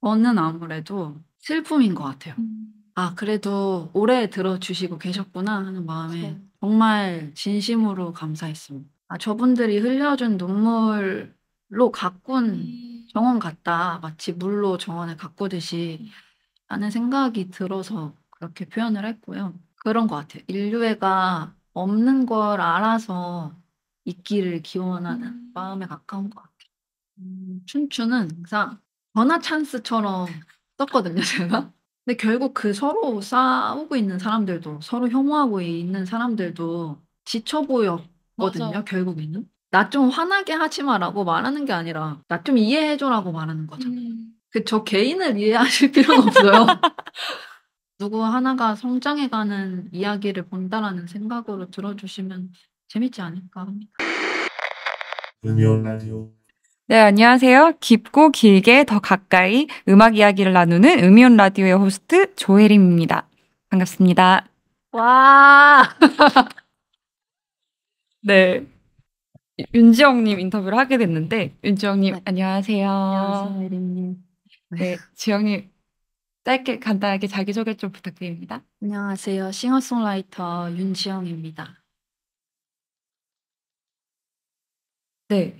저는 아무래도 슬픔인 것 같아요. 음. '아 그래도 오래 들어 주시고 계셨구나.' 하는 마음에 그쵸. 정말 진심으로 감사했습니다. '아 저분들이 흘려준 눈물로 가꾼 음. 정원 같다. 마치 물로 정원을 가꾸듯이.' 음. 라는 생각이 들어서 그렇게 표현을 했고요. 그런 것 같아요. 인류애가 없는 걸 알아서 있기를 기원하는 마음에 가까운 것 같아요. 춘추는 항상 전화 찬스처럼 썼거든요 제가. 근데 결국 그 서로 싸우고 있는 사람들도 서로 혐오하고 있는 사람들도 지쳐 보였거든요 맞아요. 결국에는. "나 좀 화나게 하지 마."라고 말하는 게 아니라 "나 좀 이해해 줘."라고 말하는 거잖아요. 음. 그 저 개인을 이해하실 필요는 없어요. '누구 하나가 성장해 가는 이야기를 본다.'라는 생각으로 들어 주시면 재밌지 않을까 합니다. 음이온 라디오. 네, 안녕하세요. 깊고 길게 더 가까이 음악 이야기를 나누는 음이온 라디오의 호스트 조혜림입니다. 반갑습니다. 와. 네. 윤지영님 인터뷰를 하게 됐는데, 윤지영님, 네. 안녕하세요. 안녕하세요 혜림님. 네. 네, 지영님, 짧게 간단하게 자기소개 좀 부탁드립니다. 안녕하세요. 싱어송라이터 윤지영입니다. 네.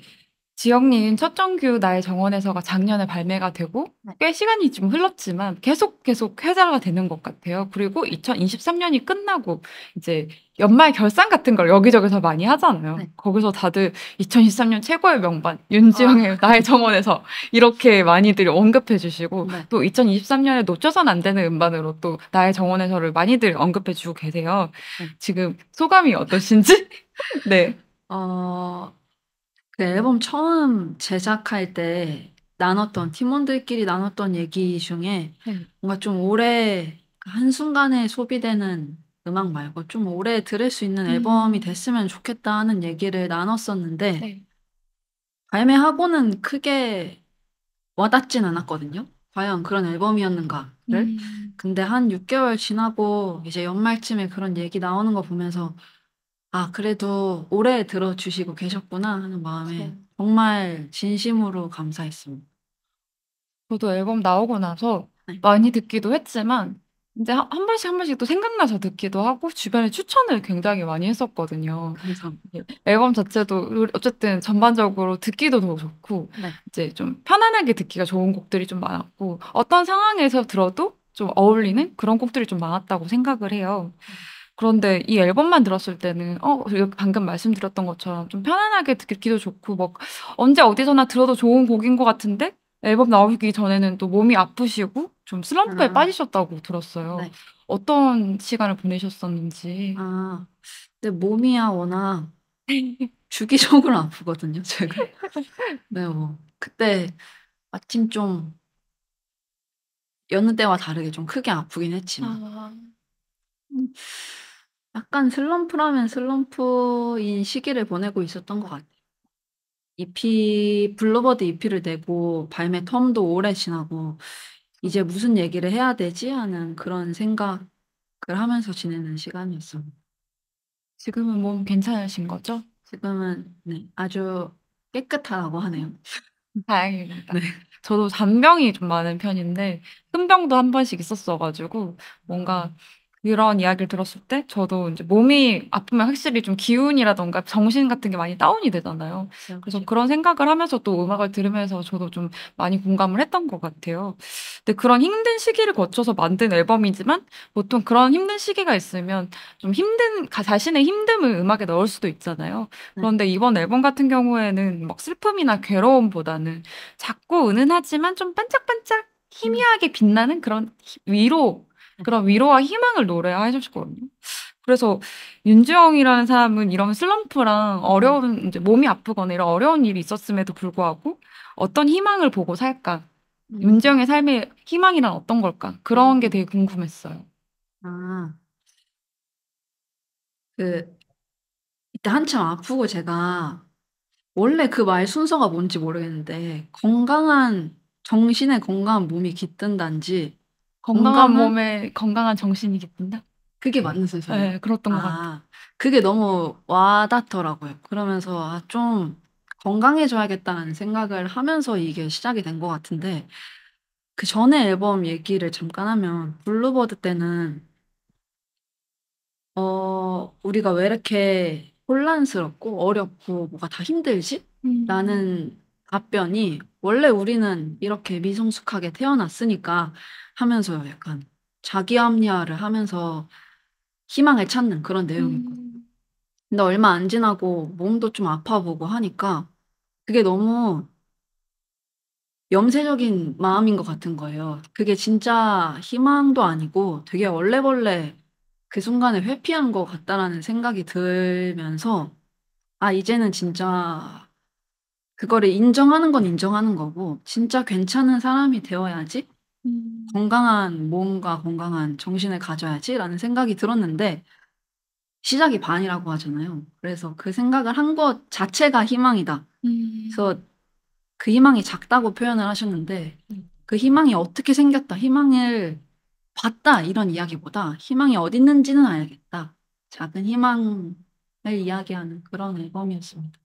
지영님 첫 정규 나의 정원에서가 작년에 발매가 되고 네. 꽤 시간이 좀 흘렀지만 계속 회자가 되는 것 같아요. 그리고 2023년이 끝나고 이제 연말 결산 같은 걸 여기저기서 많이 하잖아요. 네. 거기서 다들 2023년 최고의 명반 아. 윤지영의 나의 정원에서 이렇게 많이들 언급해 주시고 네. 또 2023년에 놓쳐선 안 되는 음반으로 또 나의 정원에서를 많이들 언급해 주고 계세요. 네. 지금 소감이 어떠신지? 네. 어 그 앨범 처음 제작할 때 나눴던 팀원들끼리 나눴던 얘기 중에 네. 뭔가 좀 오래 그 한순간에 소비되는 음악 말고 '좀 오래 들을 수 있는 앨범이 음. 됐으면 좋겠다.' 하는 얘기를 나눴었는데 네. 발매하고는 크게 와닿진 않았거든요. '과연 그런 앨범이었는가.'를. 음. 근데 한 6 개월 지나고 이제 연말쯤에 그런 얘기 나오는 거 보면서 '아 그래도 오래 들어 주시고 계셨구나.' 하는 마음에 그쵸. 정말 진심으로 감사했습니다. 저도 앨범 나오고 나서 네. 많이 듣기도 했지만 인제 한 번씩 한 번씩 또 생각나서 듣기도 하고 주변에 추천을 굉장히 많이 했었거든요. 감사합니다. 예. 앨범 자체도 어쨌든 전반적으로 듣기도 더 좋고 네. 이제 좀 편안하게 듣기가 좋은 곡들이 좀 많았고 어떤 상황에서 들어도 좀 어울리는 그런 곡들이 좀 많았다고 생각을 해요. 그런데 이 앨범만 들었을 때는 이렇게 방금 말씀드렸던 것처럼 좀 편안하게 듣기도 좋고 뭐 언제 어디서나 들어도 좋은 곡인 것 같은데 앨범 나오기 전에는 또 몸이 아프시고 좀 슬럼프에 아. 빠지셨다고 들었어요. 네. 어떤 시간을 보내셨었는지. 아. 근데 몸이야 워낙 주기적으로 아프거든요 제가. 네 뭐 그때 마침 좀 여느 때와 다르게 좀 크게 아프긴 했지만 아. 음 약간 슬럼프라면 슬럼프인 시기를 보내고 있었던 것 같아요. 블루버드 EP를 내고 발매 텀도 오래 지나고 '이제 무슨 얘기를 해야 되지?' 하는 그런 생각을 하면서 지내는 시간이었어요. 지금은 몸 괜찮으신 거죠? 지금은 네 아주 깨끗하다고 하네요. 다행입니다. 네. 저도 잔병이 좀 많은 편인데 큰 병도 한 번씩 있었어 가지고 아. 뭔가 그런 이야기를 들었을 때 저도 인제 몸이 아프면 확실히 좀 기운이라든가 정신 같은 게 많이 다운이 되잖아요. 그쵸, 그래서 그쵸. 그런 생각을 하면서 또 음악을 들으면서 저도 좀 많이 공감을 했던 것 같아요. 근데 그런 힘든 시기를 거쳐서 만든 앨범이지만 보통 그런 힘든 시기가 있으면 좀 힘든 자신의 힘듦을 음악에 넣을 수도 있잖아요. 네. 그런데 이번 앨범 같은 경우에는 막 슬픔이나 괴로움보다는 작고 은은하지만 좀 반짝반짝 음. 희미하게 빛나는 그런 네. 그런 위로와 희망을 노래해 주시거든요. 그래서 윤주영이라는 사람은 이런 슬럼프랑 음. 어려운 인제 몸이 아프거나 이런 어려운 일이 있었음에도 불구하고 '어떤 희망을 보고 살까? 음. 윤주영의 삶의 희망이란 어떤 걸까?' 그런 게 음. 되게 궁금했어요. 아. 그 이때 한참 아프고 제가 원래 그 말 순서가 뭔지 모르겠는데 건강한 정신에 건강한 몸이 깃든다인지 '건강한 건강한 몸에 건강한 정신이 깃든다.' 그게 맞는 순서예요? 예. 그랬던 것 같아요. 아. 그게 너무 와 닿더라고요. 그러면서 '아 좀 건강해져야겠다.'는 생각을 하면서 이게 시작이 된 것 같은데 그 전에 앨범 얘기를 잠깐 하면 블루버드 때는 우리가 왜 이렇게 혼란스럽고 어렵고 뭐가 다 힘들지? 라는 답변이 원래 우리는 이렇게 미성숙하게 태어났으니까 하면서 약간 자기 합리화를 하면서 희망을 찾는 그런 내용이거든요. 근데 얼마 안 지나고 몸도 좀 아파보고 하니까 그게 너무 염세적인 마음인 것 같은 거예요. 그게 진짜 희망도 아니고 되게 얼레벌레 그 순간에 회피한 것 같다라는 생각이 들면서 아, 이제는 진짜 그거를 인정하는 건 인정하는 거고 진짜 괜찮은 사람이 되어야지 건강한 몸과 건강한 정신을 가져야지라는 생각이 들었는데 시작이 반이라고 하잖아요. 그래서 그 생각을 한 것 자체가 희망이다. 그래서 그 희망이 작다고 표현을 하셨는데 그 희망이 어떻게 생겼다, 희망을 봤다 이런 이야기보다 희망이 어디 있는지는 알겠다. 작은 희망을 이야기하는 그런 앨범이었습니다.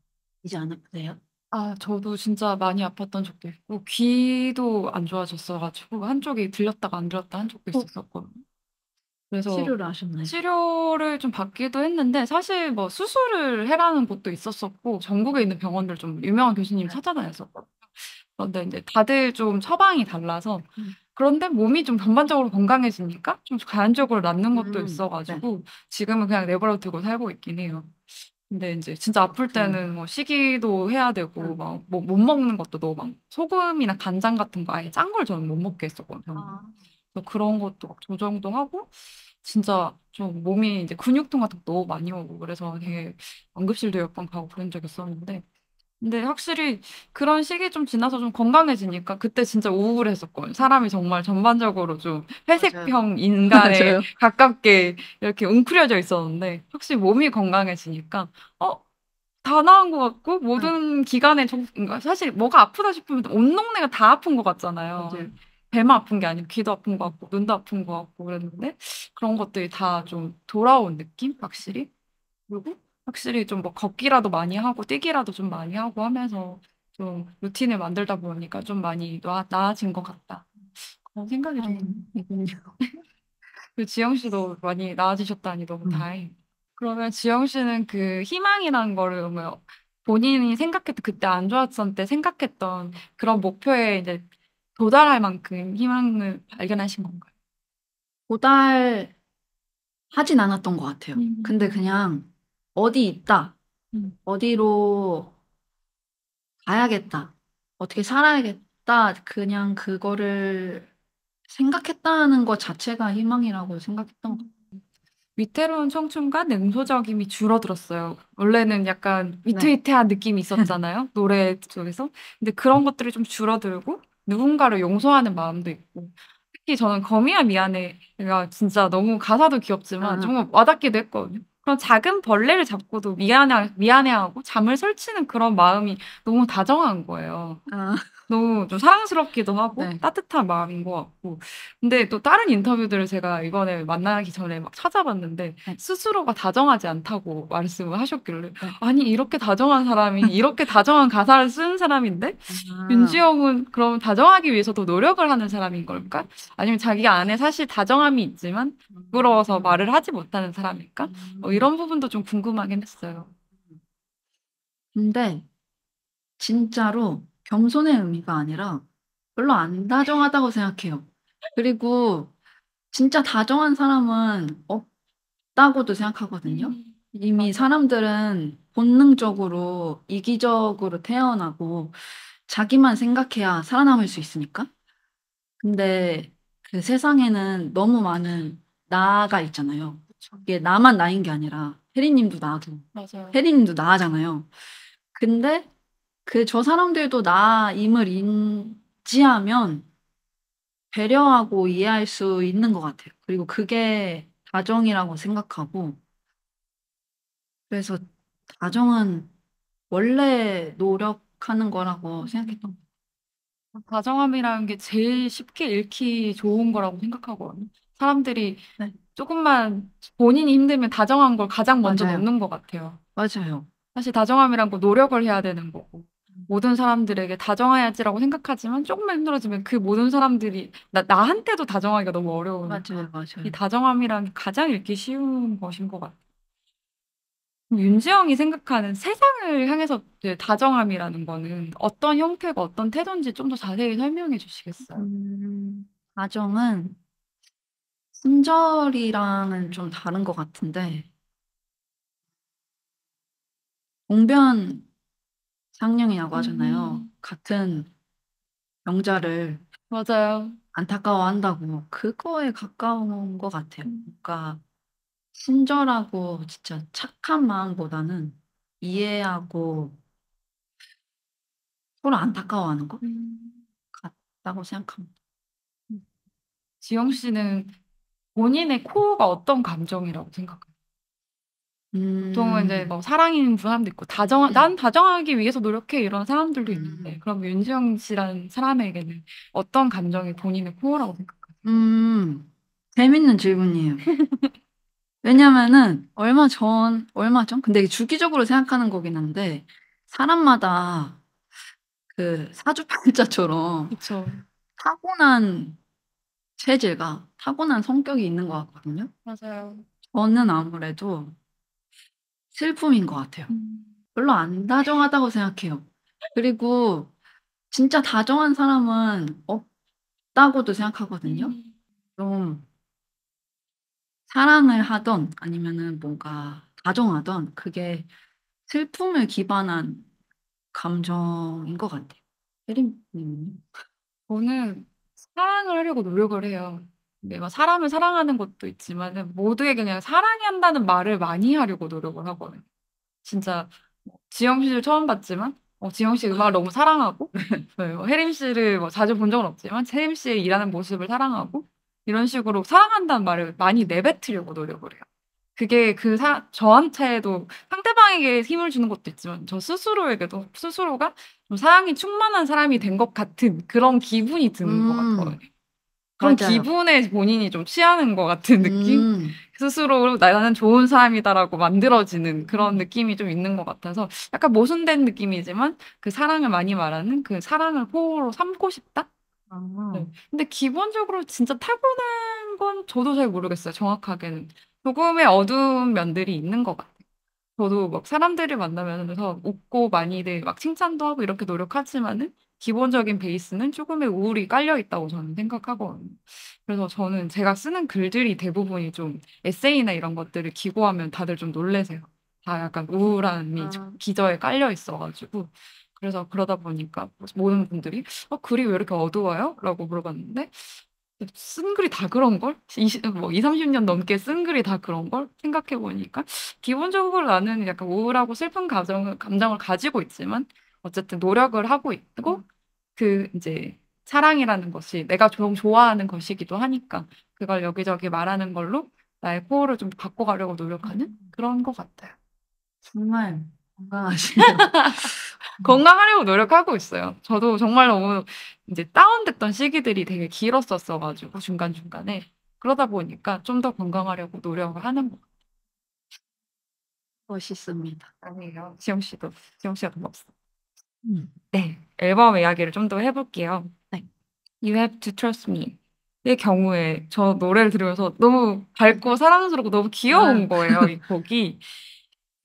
이제 안 아프세요? 아, 저도 진짜 많이 아팠던 적도 있고, 귀도 안 좋아졌어가지고, 한쪽이 들렸다가 안 들렸다 한 적도 있었거든요. 그래서 치료를 하셨나요? 치료를 좀 받기도 했는데, 사실 뭐 수술을 해라는 곳도 있었었고, 전국에 있는 병원들 좀 유명한 교수님 찾아다녔었거든요. 그런데 이제 다들 좀 처방이 달라서, 그런데 몸이 좀 전반적으로 건강해지니까 좀 자연적으로 낫는 것도 네. 있어가지고, 지금은 그냥 내버려 두고 살고 있긴 해요. 근데 이제 진짜 아플 때는 뭐 식이도 해야 되고 막 뭐 못 먹는 것도 너무 막 소금이나 간장 같은 거 아예 짠 걸 저는 못 먹게 했었거든요. 그래서 그런 것도 막 조정도 하고 진짜 좀 몸이 이제 근육통 같은 거 너무 많이 오고 그래서 되게 응급실도 몇 번 가고 그런 적이 있었는데 근데 확실히 그런 시기 좀 지나서 좀 건강해지니까 그때 진짜 우울했었거든요. 사람이 정말 전반적으로 좀 회색형 인간에 맞아요. 가깝게 이렇게 웅크려져 있었는데 확실히 몸이 건강해지니까 다 나은 것 같고 모든 기관에 그러니까 사실 뭐가 아프다 싶으면 온 동네가 다 아픈 것 같잖아요. 맞아요. 배만 아픈 게 아니고 귀도 아픈 것 같고 눈도 아픈 것 같고 그랬는데 그런 것들이 다 좀 돌아온 느낌? 확실히. 그리고 확실히 좀 뭐 걷기라도 많이 하고 뛰기라도 좀 많이 하고 하면서 좀 루틴을 만들다 보니까 좀 많이 나아진 것 같다. 그런 생각이 좀. 다행이군요. 그 지영 씨도 많이 나아지셨다니 너무 음. 다행. 그러면 지영 씨는 그 희망이라는 거를 뭐 본인이 생각했던 그때 안 좋았을 때 생각했던 그런 목표에 이제 도달할 만큼 희망을 발견하신 건가요? 도달하진 않았던 것 같아요. 근데 그냥 어디 있다, 어디로 가야겠다, 어떻게 살아야겠다, 그냥 그거를 생각했다는 것 자체가 희망이라고 생각했던 것 같아요. 위태로운 청춘과 냉소적임이 줄어들었어요. 원래는 약간 네. 위태위태한 느낌이 있었잖아요. 노래 속에서. 근데 그런 것들이 좀 줄어들고 누군가를 용서하는 마음도 있고. 특히 저는 거미야 미안해가 진짜 너무 가사도 귀엽지만 정말 와닿기도 했거든요. 그런 작은 벌레를 잡고도 미안해하고 잠을 설치는 그런 마음이 너무 다정한 거예요. 너무 좀 사랑스럽기도 하고 네. 따뜻한 마음인 것 같고. 근데 또 다른 인터뷰들을 제가 이번에 만나기 전에 막 찾아봤는데 스스로가 다정하지 않다고 말씀을 하셨길래 아니 이렇게 다정한 사람이 이렇게 다정한 가사를 쓰는 사람인데 윤지영은 그럼 다정하기 위해서 더 노력을 하는 사람인 걸까? 아니면 자기 안에 사실 다정함이 있지만 부끄러워서 말을 하지 못하는 사람일까? 이런 부분도 좀 궁금하긴 했어요. 근데 진짜로 겸손의 의미가 아니라 별로 안 다정하다고 생각해요. 그리고 진짜 다정한 사람은 없다고도 생각하거든요. 이미 맞아. 사람들은 본능적으로 이기적으로 태어나고 자기만 생각해야 살아남을 수 있으니까. 근데 그 세상에는 너무 많은 나가 있잖아요. 이게 나만 나인 게 아니라 혜리님도 나고 맞아요. 혜리님도 나잖아요. 근데 그 저 사람들도 나임을 인지하면 배려하고 이해할 수 있는 것 같아요. 그리고 그게 다정이라고 생각하고 그래서 다정은 원래 노력하는 거라고 생각했던 것 다정함이라는 게 제일 쉽게 잃기 좋은 거라고 생각하거든요. 사람들이 네. 조금만 본인이 힘들면 다정한 걸 가장 먼저 맞아요. 놓는 것 같아요. 맞아요. 사실 다정함이란 거 노력을 해야 되는 거고. 모든 사람들에게 다정해야지라고 생각하지만 조금만 힘들어지면 그 모든 사람들이 나한테도 다정하기가 너무 어려우니까 맞아요, 이 맞아요. 다정함이란 게 가장 읽기 쉬운 것인 것 같아요. 윤지영이 생각하는 세상을 향해서 이제 다정함이라는 거는 어떤 형태가 어떤 태도인지 좀 더 자세히 설명해 주시겠어요? 가정은 친절이랑은 좀 다른 것 같은데 동변상련이라고 하잖아요. 같은 병자를 맞아요. 안타까워한다고 그거에 가까운 것 같아요. 그러니까 친절하고 진짜 착한 마음보다는 이해하고 서로 안타까워하는 것 같다고 생각합니다. 지영 씨는 본인의 코어가 어떤 감정이라고 생각해요? 보통은 이제 뭐 사랑인 사람도 있고 난 다정하기 위해서 노력해 이런 사람들도 있는데 그럼 윤지영 씨라는 사람에게는 어떤 감정이 본인의 코어라고 생각해요? 재밌는 질문이에요. 왜냐면은 얼마 전? 근데 이게 주기적으로 생각하는 거긴 한데 사람마다 그 사주팔자처럼 그쵸. 타고난 체질과 타고난 성격이 있는 것 같거든요. 맞아요. 저는 아무래도 슬픔인 것 같아요. 별로 안 다정하다고 생각해요. 그리고 진짜 다정한 사람은 없다고도 생각하거든요. 좀 사랑을 하던 아니면은 뭔가 다정하던 그게 슬픔을 기반한 감정인 것 같아요. 혜림님은요? 저는 사랑을 하려고 노력을 해요. 근데 막 사람을 사랑하는 것도 있지만 모두에게 그냥 사랑한다는 말을 많이 하려고 노력을 하거든요. 진짜 지영 씨를 처음 봤지만 지영 씨 음악을 너무 사랑하고 네, 혜림 씨를 뭐 자주 본 적은 없지만 혜림 씨의 일하는 모습을 사랑하고 이런 식으로 사랑한다는 말을 많이 내뱉으려고 노력을 해요. 그게 저한테도 상대방에게 힘을 주는 것도 있지만 저 스스로에게도 스스로가 좀 사랑이 충만한 사람이 된 것 같은 그런 기분이 드는 것 같거든요. 그런 맞아요. 기분에 본인이 좀 취하는 것 같은 느낌? 스스로 나는 좋은 사람이다라고 만들어지는 그런 느낌이 좀 있는 것 같아서 약간 모순된 느낌이지만 그 사랑을 많이 말하는 그 사랑을 호로 삼고 싶다? 네. 근데 기본적으로 진짜 타고난 건 저도 잘 모르겠어요. 정확하게는. 조금의 어두운 면들이 있는 것 같아요. 저도 막 사람들을 만나면서 웃고 많이들 막 칭찬도 하고 이렇게 노력하지만은 기본적인 베이스는 조금의 우울이 깔려 있다고 저는 생각하거든요. 그래서 저는 제가 쓰는 글들이 대부분이 좀 에세이나 이런 것들을 기고하면 다들 좀 놀래세요. 다 약간 우울함이 기저에 깔려 있어가지고. 그래서 그러다 보니까 모든 분들이 글이 왜 이렇게 어두워요? 라고 물어봤는데 쓴 글이 다 그런 걸? 30년 넘게 쓴 글이 다 그런 걸? 생각해 보니까 기본적으로 나는 약간 우울하고 슬픈 감정을 가지고 있지만 어쨌든 노력을 하고 있고 그 이제 사랑이라는 것이 내가 좀 좋아하는 것이기도 하니까 그걸 여기저기 말하는 걸로 나의 코어를 좀 바꿔가려고 노력하는 그런 것 같아요. 정말 건강하시네요. 건강하려고 노력하고 있어요. 저도 정말 너무 이제 다운됐던 시기들이 되게 길었었어가지고 중간중간에 그러다 보니까 좀 더 건강하려고 노력을 하는 것 멋있습니다. 같아요. 지영 씨가 더 멋있어. 네, 앨범 이야기를 좀 더 해볼게요. 네. You Have to Trust Me. 의 경우에 저 노래를 들으면서 너무 밝고 사랑스럽고 너무 귀여운 거예요, 이 곡이.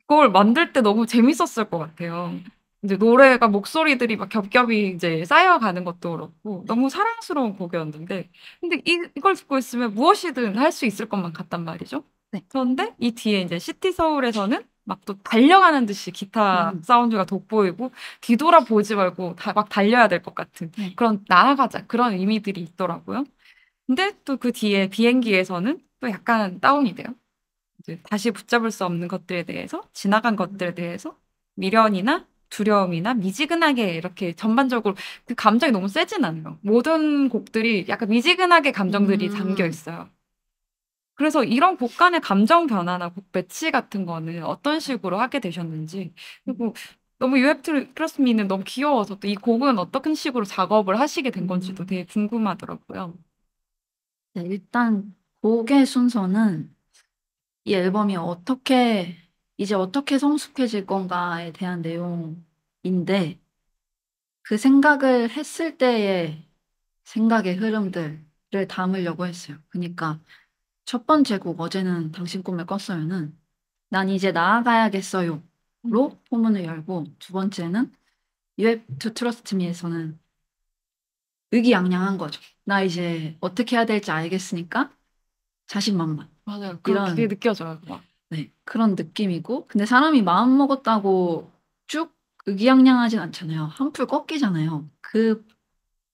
그걸 만들 때 너무 재밌었을 것 같아요. 이제 노래가 목소리들이 막 겹겹이 이제 쌓여가는 것도 그렇고 너무 사랑스러운 곡이었는데 근데 이걸 듣고 있으면 무엇이든 할 수 있을 것만 같단 말이죠. 네. 그런데 이 뒤에 이제 시티 서울에서는 막 또 달려가는 듯이 기타 사운드가 돋보이고 뒤돌아보지 말고 막 달려야 될 것 같은 그런 나아가자 그런 의미들이 있더라고요. 근데 또 그 뒤에 비행기에서는 또 약간 다운이 돼요. 이제 다시 붙잡을 수 없는 것들에 대해서, 지나간 것들에 대해서 미련이나 두려움이나 미지근하게 이렇게 전반적으로 그 감정이 너무 세진 않아요. 모든 곡들이 약간 미지근하게 감정들이 담겨 있어요. 그래서 이런 곡 간의 감정 변화나 곡 배치 같은 거는 어떤 식으로 하게 되셨는지 그리고 너무 You Have to Trust Me는 너무 귀여워서 또 이 곡은 어떤 식으로 작업을 하시게 된 건지도 되게 궁금하더라고요. 네, 일단 곡의 순서는 이 앨범이 이제 어떻게 성숙해질 건가에 대한 내용인데 그 생각을 했을 때의 생각의 흐름들을 담으려고 했어요. 그니까 첫 번째 곡 어제는 당신 꿈을 꿨어요는 난 이제 나아가야겠어요로 포문을 열고, 두 번째는 You have to trust me에서는 의기양양한 거죠. 나 이제 어떻게 해야 될지 알겠으니까 자신만만. 맞아요. 그게 이런 느껴져요. 막. 네, 그런 느낌이고, 근데 사람이 마음 먹었다고 쭉 의기양양하진 않잖아요. 한풀 꺾이잖아요.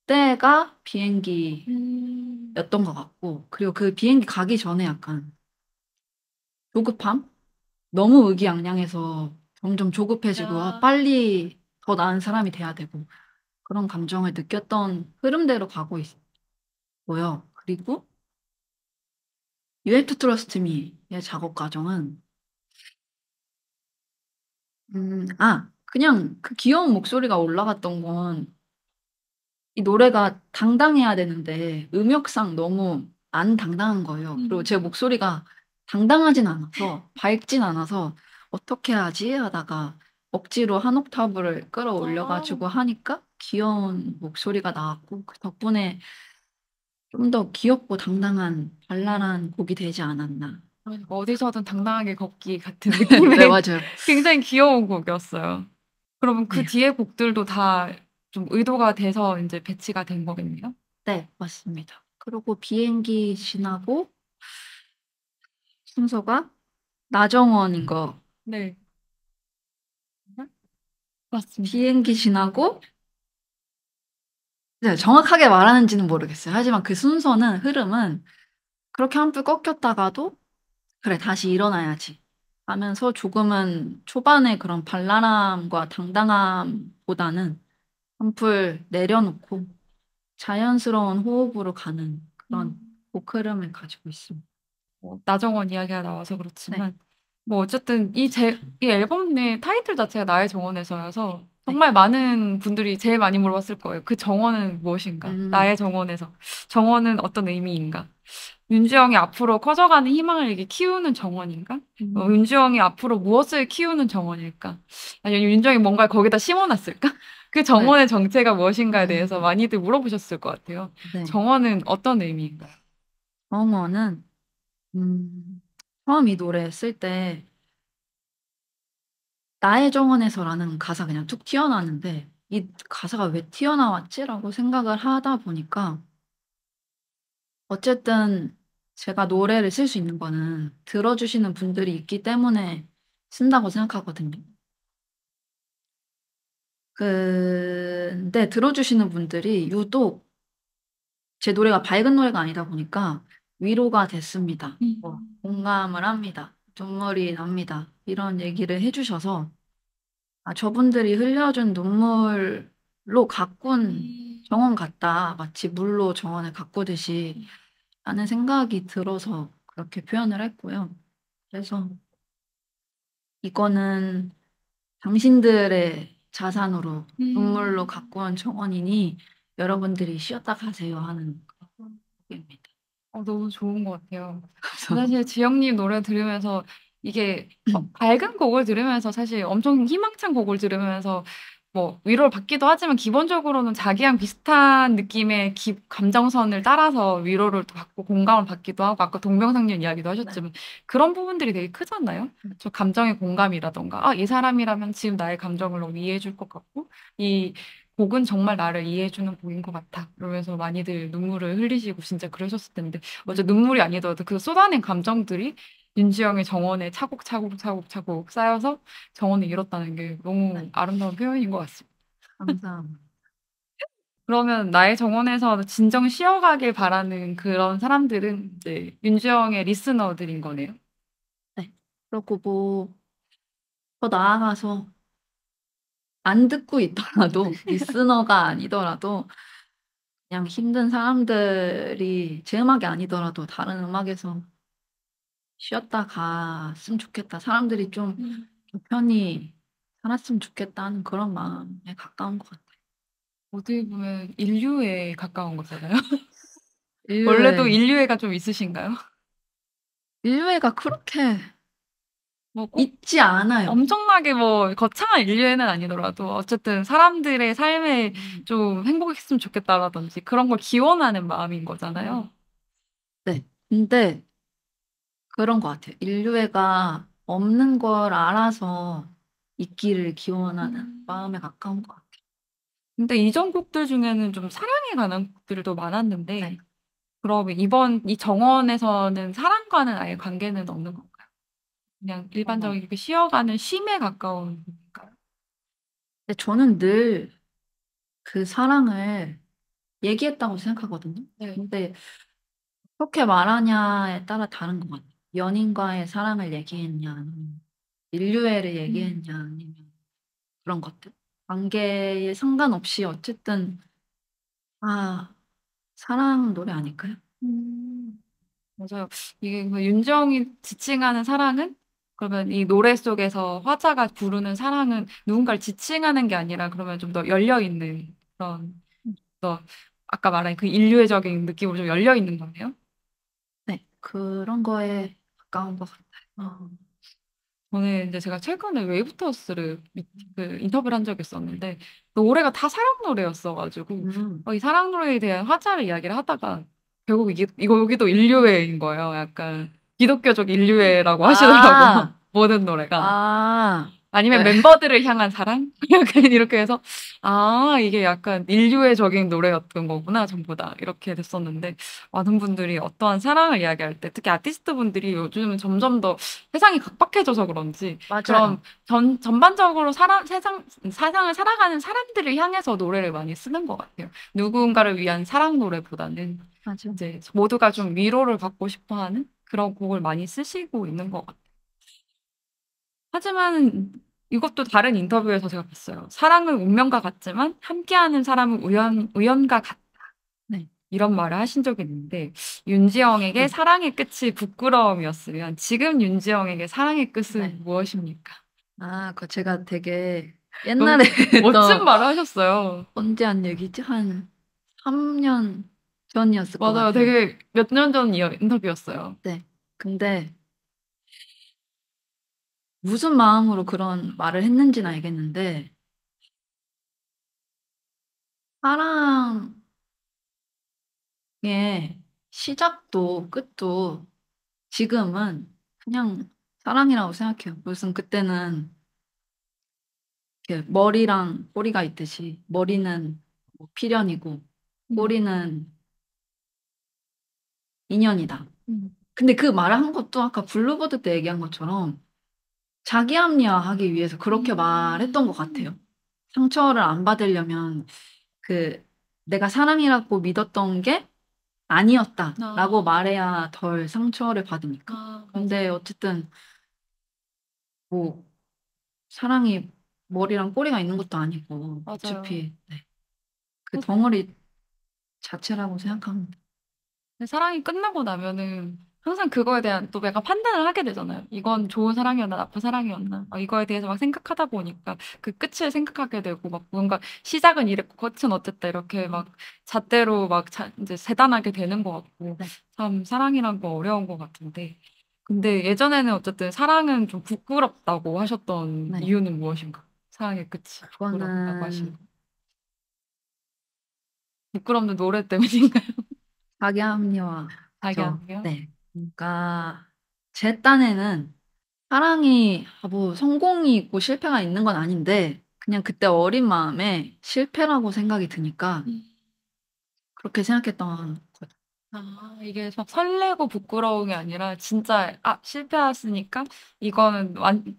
그때가 비행기였던 것 같고, 그리고 그 비행기 가기 전에 약간 조급함? 너무 의기양양해서 점점 조급해지고, 빨리 더 나은 사람이 돼야 되고, 그런 감정을 느꼈던 흐름대로 가고 있고요. 그리고 You Have to Trust Me의 작업 과정은 그냥 그 귀여운 목소리가 올라갔던 건, 이 노래가 당당해야 되는데 음역상 너무 안 당당한 거예요. 그리고 제 목소리가 당당하진 않아서, 밝진 않아서 '어떻게 하지?' 하다가 억지로 한 옥타브를 끌어올려 가지고 하니까 귀여운 목소리가 나왔고, 그 덕분에 좀 더 귀엽고 당당한 발랄한 곡이 되지 않았나. 어디서든 당당하게 걷기 같은 네, 느낌의 맞아요. 굉장히 귀여운 곡이었어요. 그러면 그 네. 뒤에 곡들도 다 좀 의도가 돼서 인제 배치가 된 거겠네요? 네, 맞습니다. 그리고 비행기 지나고 순서가 나정원인 거. 네. 맞습니다. 비행기 지나고, 네, 정확하게 말하는지는 모르겠어요. 하지만 그 순서는, 흐름은 그렇게 한풀 꺾였다가도 '그래, 다시 일어나야지.' 하면서 조금은 초반에 그런 발랄함과 당당함보다는 한풀 내려놓고 자연스러운 호흡으로 가는 그런 곡 흐름을 가지고 있습니다. 나정원 이야기가 나와서 네. 그렇지만 뭐 어쨌든 이 앨범의 타이틀 자체가 나의 정원에서여서 네. 정말 많은 분들이 제일 많이 물어봤을 거예요. 그 정원은 무엇인가? 나의 정원에서. 정원은 어떤 의미인가? 윤주영이 앞으로 커져가는 희망을 이게 키우는 정원인가? 윤주영이 앞으로 무엇을 키우는 정원일까? 아니면 윤주영이 뭔가를 거기다 심어놨을까? 그 정원의 정체가 무엇인가에 대해서 많이들 물어보셨을 것 같아요. 네. 정원은 어떤 의미인가요? 정원은 처음 이 노래 쓸 때 나의 정원에서라는 가사가 그냥 툭 튀어나왔는데, '이 가사가 왜 튀어나왔지?'라고 생각을 하다 보니까, 어쨌든 제가 노래를 쓸 수 있는 거는 들어주시는 분들이 있기 때문에 쓴다고 생각하거든요. 근데 들어주시는 분들이 유독 제 노래가 밝은 노래가 아니다 보니까 위로가 됐습니다. 뭐 공감을 합니다. 눈물이 납니다. 이런 얘기를 해 주셔서, 저분들이 흘려준 눈물로 가꾼 정원 같다. 마치 물로 정원을 가꾸듯이 라는 생각이 들어서 그렇게 표현을 했고요. 그래서 이거는 당신들의 자산으로 눈물로 가꾼 정원이니 여러분들이 쉬었다 가세요 하는 그런 곡입니다. 너무 좋은 것 같아요. 사실 지영님 노래 들으면서 이게 밝은 곡을 들으면서 사실 엄청 희망찬 곡을 들으면서 뭐 위로를 받기도 하지만 기본적으로는 자기랑 비슷한 느낌의 감정선을 따라서 위로를 받고 공감을 받기도 하고 아까 동병상련 이야기도 하셨지만 그런 부분들이 되게 크잖아요. 저 감정의 공감이라던가 이 사람이라면 지금 나의 감정을 너무 이해해 줄 것 같고 이 곡은 정말 나를 이해해 주는 곡인 것 같아. 그러면서 많이들 눈물을 흘리시고 진짜 그러셨을 텐데 어째 눈물이 아니더라도 그 쏟아낸 감정들이 윤지영의 정원에 차곡차곡 쌓여서 정원을 이뤘다는 게 너무 아름다운 표현인 것 같습니다. 감사합니다. 그러면 나의 정원에서 진정 쉬어가길 바라는 그런 사람들은 이제 윤지영의 리스너들인 거네요. 네. 그리고 뭐 더 나아가서 안 듣고 있더라도 리스너가 아니더라도 그냥 힘든 사람들이 제 음악이 아니더라도 다른 음악에서 쉬었다 갔으면 좋겠다. 사람들이 좀 편히 살았으면 좋겠다는 그런 마음에 가까운 것 같아요. 어떻게 보면 인류에 가까운 거잖아요. 인류의 원래도 인류애가 좀 있으신가요? 인류애가 그렇게 뭐 꼭 있지 않아요. 엄청나게 뭐 거창한 인류애는 아니더라도 어쨌든 사람들의 삶에 좀 행복했으면 좋겠다라든지 그런 걸 기원하는 마음인 거잖아요. 네. 근데 그런 것 같아요. 인류애가 없는 걸 알아서 있기를 기원하는 마음에 가까운 것 같아요. 근데 이전 곡들 중에는 좀 사랑에 관한 곡들도 많았는데 네. 그럼 이번 이 정원에서는 사랑과는 아예 관계는 없는 건가요? 그냥 일반적인 이렇게 쉬어가는 쉼에 가까운 곡인가요? 근데 저는 늘 그 사랑을 얘기했다고 생각하거든요. 네. 근데 어떻게 말하냐에 따라 다른 것 같아요. 연인과의 사랑을 얘기했냐, 아니면 인류애를 얘기했냐, 아니면 그런 것들. 관계에 상관없이 어쨌든 사랑 노래 아닐까요? 맞아요. 이게 그 윤지영이 지칭하는 사랑은 그러면 이 노래 속에서 화자가 부르는 사랑은 누군가를 지칭하는 게 아니라 그러면 좀 더 열려 있는 그런 더 아까 말한 그 인류애적인 느낌으로 좀 열려 있는 거네요. 네, 그런 거에 가까운 것 같아요. 저는 이제 제가 최근에 웨이브터스를 그 인터뷰를 한 적이 있었는데 노래가 다 사랑 노래였어가지고 이 사랑 노래에 대한 화자를 이야기를 하다가 결국 이거 여기도 인류애인 거예요. 약간 기독교적 인류애라고 하시더라고요. 모든 노래가. 아니면 네. 멤버들을 향한 사랑? 약간 이렇게 해서 이게 약간 인류애적인 노래였던 거구나 전부 다 이렇게 됐었는데 많은 분들이 어떠한 사랑을 이야기할 때 특히 아티스트 분들이 요즘은 점점 더 세상이 각박해져서 그런지 맞아요. 그런 전반적으로 세상을 살아가는 사람들을 향해서 노래를 많이 쓰는 것 같아요. 누군가를 위한 사랑 노래보다는 맞아요. 이제 모두가 좀 위로를 받고 싶어 하는 그런 곡을 많이 쓰시고 있는 것 같아요. 하지만 이것도 다른 인터뷰에서 제가 봤어요. 사랑은 운명과 같지만 함께하는 사람은 우연과 같다. 네. 이런 말을 하신 적이 있는데 윤지영에게 사랑의 끝이 부끄러움이었으면 지금 윤지영에게 사랑의 끝은 무엇입니까? 그거 제가 되게 옛날에 멋진 말을 하셨어요. 언제 한 얘기지? 한 3년 전이었을 것 맞아요. 같아요. 되게 몇 년 전 인터뷰였어요. 네. 근데 무슨 마음으로 그런 말을 했는지는 알겠는데 사랑의 시작도 끝도 지금은 그냥 사랑이라고 생각해요. 무슨 그때는 이렇게 머리랑 꼬리가 있듯이 머리는 뭐 필연이고 꼬리는 인연이다. 근데 그 말을 한 것도 아까 블루버드 때 얘기한 것처럼 자기 합리화하기 위해서 그렇게 말했던 것 같아요. 상처를 안 받으려면 그 내가 사랑이라고 믿었던 게 아니었다라고 말해야 덜 상처를 받으니까. 근데 어쨌든 뭐 사랑이 머리랑 꼬리가 있는 것도 아니고 어차피 그 덩어리 자체라고 생각합니다. 근데 사랑이 끝나고 나면은 항상 그거에 대한 또 내가 판단을 하게 되잖아요. 이건 좋은 사랑이었나 나쁜 사랑이었나 이거에 대해서 막 생각하다 보니까 그 끝을 생각하게 되고 막 뭔가 시작은 이랬고 끝은 어쨌다 이렇게 막 잣대로 막 이제 재단하게 되는 것 같고 참 사랑이란 거 어려운 것 같은데 근데 예전에는 어쨌든 사랑은 좀 부끄럽다고 하셨던 이유는 무엇인가? 사랑의 끝이 부끄럽다고 하시는 거. 부끄럽는 노래 때문인가요? 자기 합리화. 자기 합리화? 네. 그러니까 제 딴에는 사랑이 뭐 성공이 있고 실패가 있는 건 아닌데 그냥 그때 어린 마음에 실패라고 생각이 드니까 그렇게 생각했던 거죠. 이게 막 설레고 부끄러운 게 아니라 진짜 실패했으니까 이거는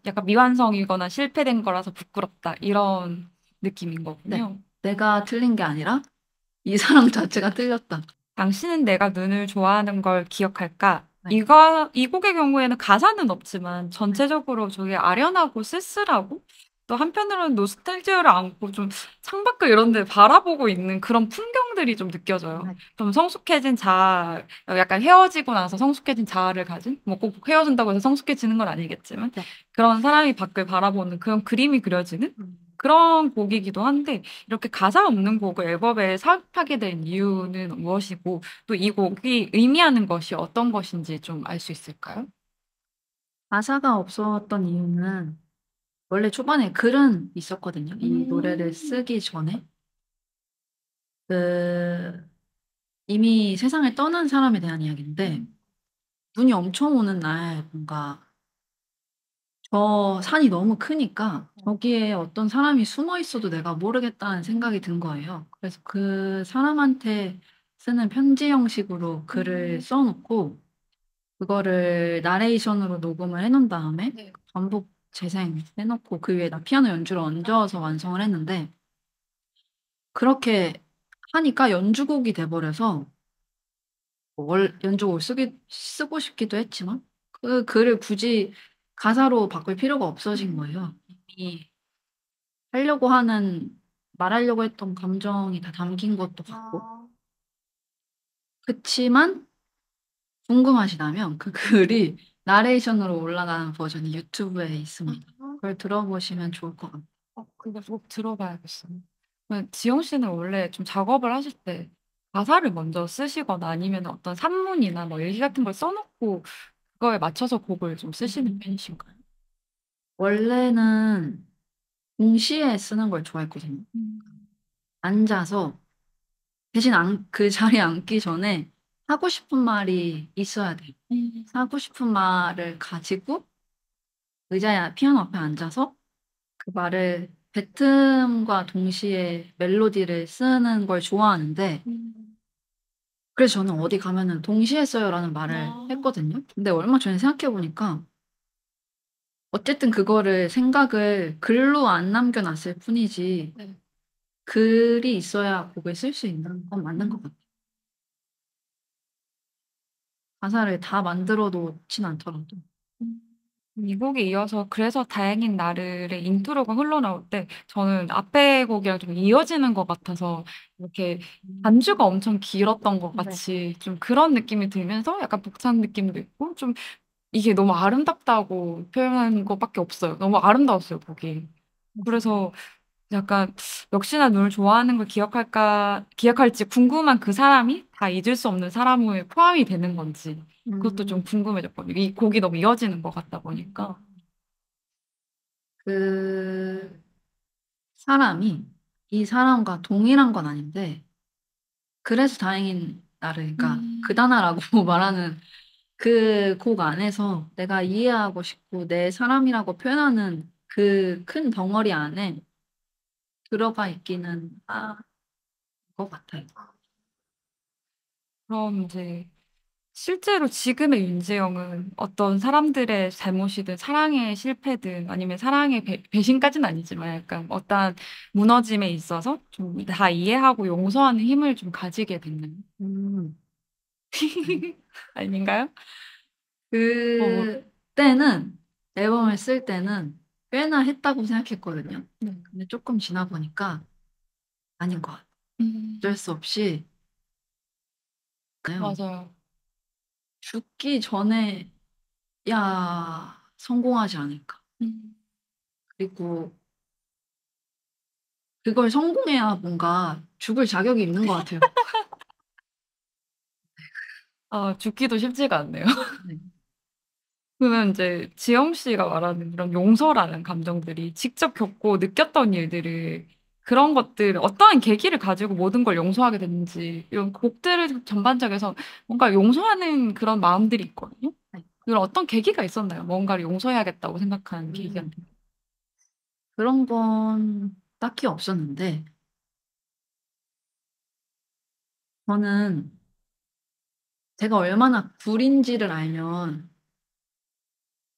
약간 미완성이거나 실패된 거라서 부끄럽다 이런 느낌인 거군요. 내가 틀린 게 아니라 이 사람 자체가 틀렸다. 당신은 내가 눈을 좋아하는 걸 기억할까? 이 곡의 경우에는 가사는 없지만 전체적으로 저게 아련하고 쓸쓸하고 또 한편으로는 노스탈지아를 안고 좀 창밖을 이런 데 바라보고 있는 그런 풍경들이 좀 느껴져요. 좀 성숙해진 자아, 약간 헤어지고 나서 성숙해진 자아를 가진, 뭐 꼭 헤어진다고 해서 성숙해지는 건 아니겠지만 그런 사람이 밖을 바라보는 그런 그림이 그려지는 그런 곡이기도 한데 이렇게 가사 없는 곡을 앨범에 삽입하게 된 이유는 무엇이고 또 이 곡이 의미하는 것이 어떤 것인지 좀 알 수 있을까요? 가사가 없었던 이유는 원래 초반에 글은 있었거든요. 이 노래를 쓰기 전에. 그 이미 세상을 떠난 사람에 대한 이야기인데 눈이 엄청 오는 날 뭔가 저 산이 너무 크니까 저기에 어떤 사람이 숨어 있어도 내가 모르겠다는 생각이 든 거예요. 그래서 그 사람한테 쓰는 편지 형식으로 글을 써 놓고 그거를 나레이션으로 녹음을 해 놓은 다음에 네. 반복 재생해 놓고 그 위에다 피아노 연주를 얹어서 완성을 했는데 그렇게 하니까 연주곡이 돼 버려서 연주곡을 쓰고 싶기도 했지만 그 글을 굳이 가사로 바꿀 필요가 없어진 거예요. 이미 하려고 하는 말하려고 했던 감정이 다 담긴 것도 같고. 그치만 궁금하시다면 그 글이 나레이션으로 올라가는 버전이 유튜브에 있습니다. 그걸 들어보시면 좋을 것 같아요. 그거 꼭 들어봐야겠어요. 지영 씨는 원래 좀 작업을 하실 때 가사를 먼저 쓰시거나 아니면 어떤 산문이나 뭐 일기 같은 걸 써놓고 그거에 맞춰서 곡을 좀 쓰시는 편이신가요? 원래는 동시에 쓰는 걸 좋아했거든요. 앉아서 대신 그 자리에 앉기 전에 하고 싶은 말이 있어야 돼요. 하고 싶은 말을 가지고 의자에 피아노 앞에 앉아서 그 말을 배틈과 동시에 멜로디를 쓰는 걸 좋아하는데 그래서 저는 어디 가면은 동시에 써요라는 말을 했거든요. 근데 얼마 전에 생각해 보니까 어쨌든 그거를 생각을 글로 안 남겨 놨을 뿐이지 네. 글이 있어야 곡을 쓸 수 있는 건 맞는 것 같아요. 가사를 다 만들어 놓진 않더라도. 이 곡에 이어서 그래서 다행인 나를의 인트로가 흘러나올 때 저는 앞에 곡이랑 좀 이어지는 것 같아서 이렇게 반주가 엄청 길었던 것 네. 같이 좀 그런 느낌이 들면서 약간 벅찬 느낌도 있고 좀 이게 너무 아름답다고 표현한 것밖에 없어요. 너무 아름다웠어요, 곡이. 그래서 약간 역시나 눈을 좋아하는 걸 기억할지 궁금한 그 사람이 다 잊을 수 없는 사람을 포함이 되는 건지 그것도 좀 궁금해졌거든요. 이 곡이 너무 이어지는 것 같다 보니까. 그 사람이 이 사람과 동일한 건 아닌데 그래서 다행인 나를 그러니까 그다나라고 말하는 그 곡 안에서 내가 이해하고 싶고 내 사람이라고 표현하는 그 큰 덩어리 안에 들어가 있기는 것 같아요. 그럼 이제 실제로 지금의 윤재영은 어떤 사람들의 잘못이든 사랑의 실패든 아니면 사랑의 배신까지는 아니지만 약간 어떤 무너짐에 있어서 좀 다 이해하고 용서하는 힘을 좀 가지게 됐나요? 아닌가요? 그때는 앨범을 쓸 때는 꽤나 했다고 생각했거든요. 근데 조금 지나 보니까 아닌 것 같아요. 어쩔 수 없이 맞아요. 죽기 전에 야 성공하지 않을까. 그리고 그걸 성공해야 뭔가 죽을 자격이 있는 것 같아요. 죽기도 쉽지가 않네요. 네. 그러면 이제 지영 씨가 말하는 그런 용서라는 감정들이 직접 겪고 느꼈던 일들을 그런 것들 어떠한 계기를 가지고 모든 걸 용서하게 됐는지 이런 곡들을 전반적에서 뭔가 용서하는 그런 마음들이 있거든요. 네. 그런 어떤 계기가 있었나요? 뭔가를 용서해야겠다고 생각하는 계기가. 그런 건 딱히 없었는데 저는 제가 얼마나 굴인지를 알면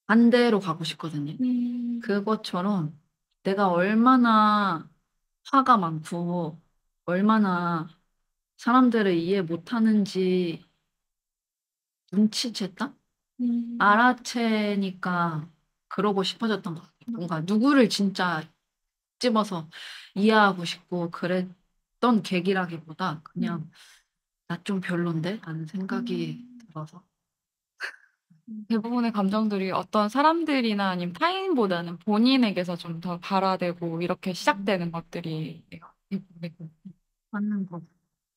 반대로 가고 싶거든요. 그것처럼 내가 얼마나 화가 많고 얼마나 사람들을 이해 못하는지 눈치챘다? 알아채니까 그러고 싶어졌던 것 같아요. 뭔가 누구를 진짜 집어서 이해하고 싶고 그랬던 계기라기보다 그냥 나 좀 별론데? 라는 생각이 들어서. 대부분의 감정들이 어떤 사람들이나 아니면 타인보다는 본인에게서 좀 더 발화되고 이렇게 시작되는 것들이 대부분의 맞는 것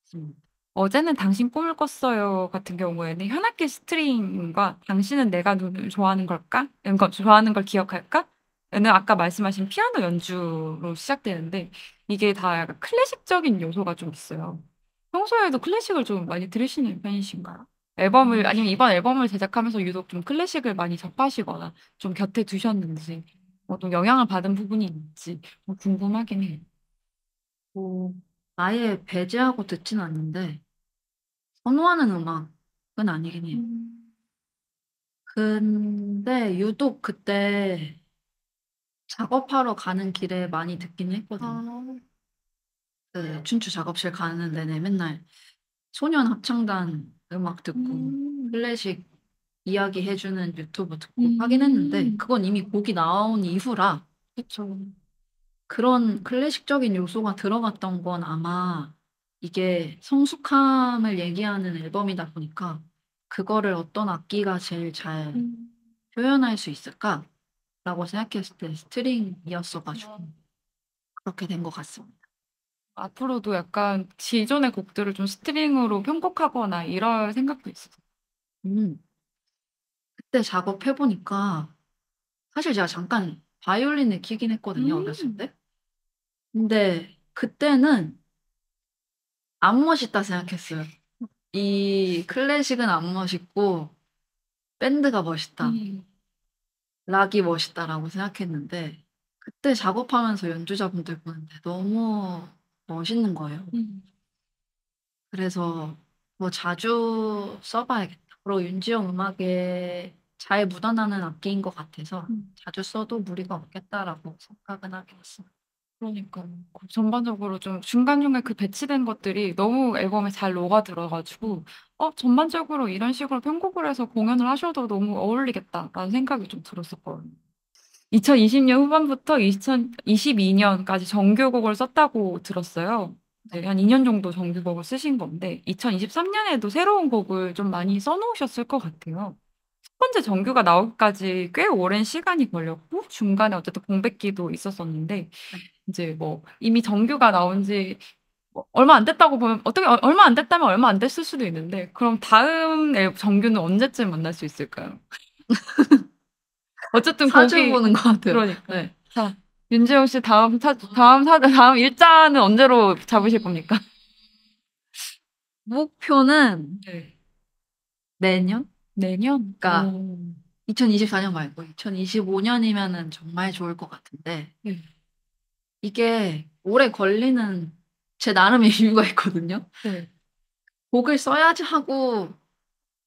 같습니다. 어제는 당신 꿈을 꿨어요 같은 경우에는 현악기 스트링과 당신은 내가 눈을 좋아하는 걸까? 그러니까 좋아하는 걸 기억할까? 는 아까 말씀하신 피아노 연주로 시작되는데 이게 다 약간 클래식적인 요소가 좀 있어요. 평소에도 클래식을 좀 많이 들으시는 편이신가요? 아니면 이번 앨범을 제작하면서 유독 좀 클래식을 많이 접하시거나 좀 곁에 두셨는지, 좀 영향을 받은 부분이 있는지 궁금하긴 해요. 뭐 아예 배제하고 듣진 않는데 선호하는 음악은 아니긴 해요. 근데 유독 그때 작업하러 가는 길에 많이 듣긴 했거든요. 그 춘추 작업실 가는 내내 맨날 소년 합창단 음악 듣고 클래식 이야기해 주는 유튜브 듣고 하긴 했는데 그건 이미 곡이 나온 이후라 그쵸. 그런 클래식적인 요소가 들어갔던 건 아마 이게 성숙함을 얘기하는 앨범이다 보니까 그거를 어떤 악기가 제일 잘 표현할 수 있을까라고 생각했을 때 스트링이었어 가지고 그렇게 된 것 같습니다. 앞으로도 약간 기존의 곡들을 좀 스트링으로 편곡하거나 이럴 생각도 있으세요? 음. 그때 작업해 보니까 사실 제가 잠깐 바이올린을 키긴 했거든요, 어렸을 때. 근데 그때는 안 멋있다 생각했어요. 이 클래식은 안 멋있고 밴드가 멋있다. 락이 멋있다라고 생각했는데 그때 작업하면서 연주자분들 보는데 너무 멋있는 거예요. 그래서 뭐 자주 써 봐야겠다. 그리고 윤지영 음악에 잘 묻어나는 악기인 것 같아서 자주 써도 무리가 없겠다라고 생각은 하긴 했어요. 그러니까요. 전반적으로 좀 중간중간 그 배치된 것들이 너무 앨범에 잘 녹아들어 가지고 전반적으로 이런 식으로 편곡을 해서 공연을 하셔도 너무 어울리겠다라는 생각이 좀 들었었거든요. 2020년 후반부터 2022년까지 정규곡을 썼다고 들었어요. 네, 한 2년 정도 정규곡을 쓰신 건데 2023년에도 새로운 곡을 좀 많이 써 놓으셨을 것 같아요. 첫 번째 정규가 나오기까지 꽤 오랜 시간이 걸렸고 중간에 어쨌든 공백기도 있었었는데 이제 뭐 이미 정규가 나온 지 뭐 얼마 안 됐다고 보면 어떻게 얼마 안 됐다면 얼마 안 됐을 수도 있는데 그럼 다음 정규는 언제쯤 만날 수 있을까요? 어쨌든 사주 곡이 보는 것 같아요. 그러니까. 네. 자, 윤재용 씨 다음 일자는 언제로 잡으실 겁니까? 목표는 네. 내년? 내년? 그러니까 오. 2024년 말고 2025년이면은 정말 좋을 것 같은데 네. 이게 오래 걸리는 제 나름의 이유가 있거든요. 네. 곡을 써야지 하고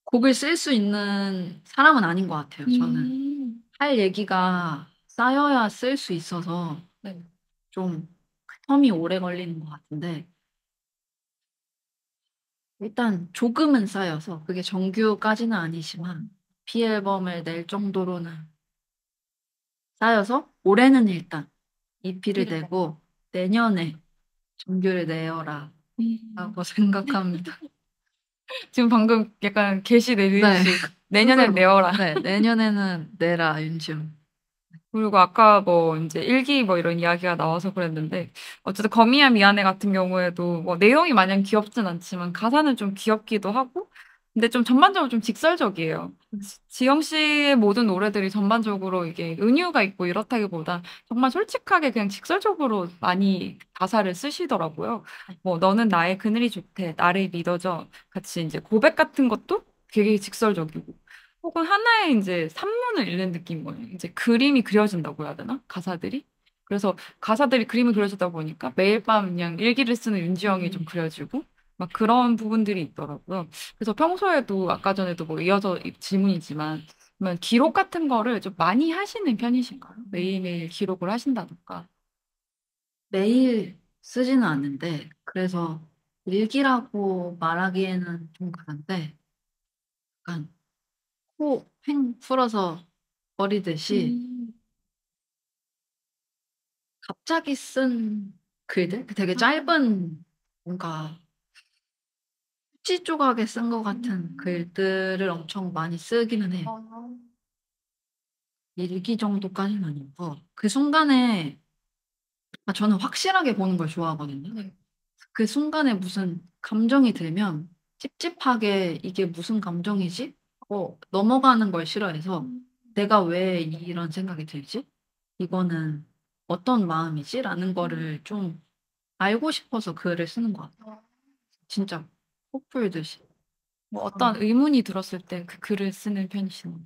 곡을 쓸 수 있는 사람은 아닌 것 같아요, 저는. 할 얘기가 쌓여야 쓸 수 있어서 네. 좀 텀이 오래 걸리는 것 같은데 일단 조금은 쌓여서 그게 정규까지는 아니지만 B앨범을 낼 정도로는 쌓여서 올해는 일단 EP를 내고 내년에 정규를 내어라 라고 생각합니다. 지금 방금 약간 계시 네. 내듯이 내년엔 스스로. 내어라. 네. 내년에는 내라 윤지영. 그리고 아까 뭐 인제 일기 뭐 이런 이야기가 나와서 그랬는데 어쨌든 거미야 미안해 같은 경우에도 뭐 내용이 마냥 귀엽진 않지만 가사는 좀 귀엽기도 하고 근데 좀 전반적으로 좀 직설적이에요. 지영 씨의 모든 노래들이 전반적으로 이게 은유가 있고 이렇다기보다 정말 솔직하게 그냥 직설적으로 많이 가사를 쓰시더라고요. 뭐 "너는 나의 그늘이 좋대. 나를 믿어줘." 같이 인제 고백 같은 것도 되게 직설적이고 혹은 하나의 인제 산문을 읽는 느낌인 거예요. 이제 그림이 그려진다고 해야 되나? 가사들이? 그래서 가사들이 그림이 그려지다 보니까 매일 밤 그냥 일기를 쓰는 윤지영이 좀 그려지고 막 그런 부분들이 있더라고요. 그래서 평소에도 아까 전에도 뭐 이어져 질문이지만 그러면 기록 같은 거를 좀 많이 하시는 편이신가요? 매일매일 기록을 하신다든가. 매일 쓰지는 않는데 그래서 일기라고 말하기에는 좀 그런데 약간 코 팽 풀어서 버리듯이 갑자기 쓴 글들? 그 되게 짧은 뭔가 휴지 조각에 쓴 것 같은 글들을 엄청 많이 쓰기는 해요. 일기 정도까지는 아니고 그 순간에 저는 확실하게 보는 걸 좋아하거든요. 그 순간에 무슨 감정이 들면 찝찝하게 '이게 무슨 감정이지?' 넘어가는 걸 싫어해서 '내가 왜 이런 생각이 들지? 이거는 어떤 마음이지?'라는 거를 좀 알고 싶어서 글을 쓰는 것 같아요. 진짜 코 풀듯이. 뭐 어떤 의문이 들었을 때 그 글을 쓰는 편이시나요?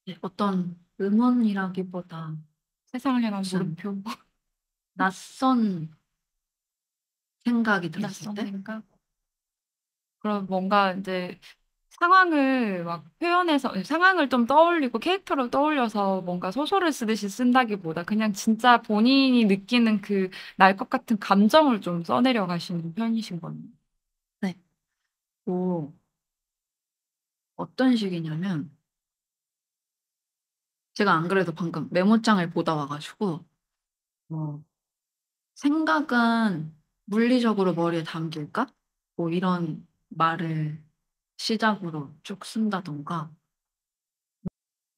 네, 어떤 의문이라기보다 세상을 향한 무슨 물음표. 낯선 생각이 들었을 낯선 때? 생각? 그럼 뭔가 인제 상황을 막 표현해서 상황을 좀 떠올리고 캐릭터를 떠올려서 뭔가 소설을 쓰듯이 쓴다기보다 그냥 진짜 본인이 느끼는 그 날 것 같은 감정을 좀 써내려 가시는 편이신 거네요. 네. 뭐 어떤 식이냐면 제가 안 그래도 방금 메모장을 보다 와 가지고 뭐 '생각은 물리적으로 머리에 담길까?' 뭐 이런 말을 시작으로 쭉 쓴다든가.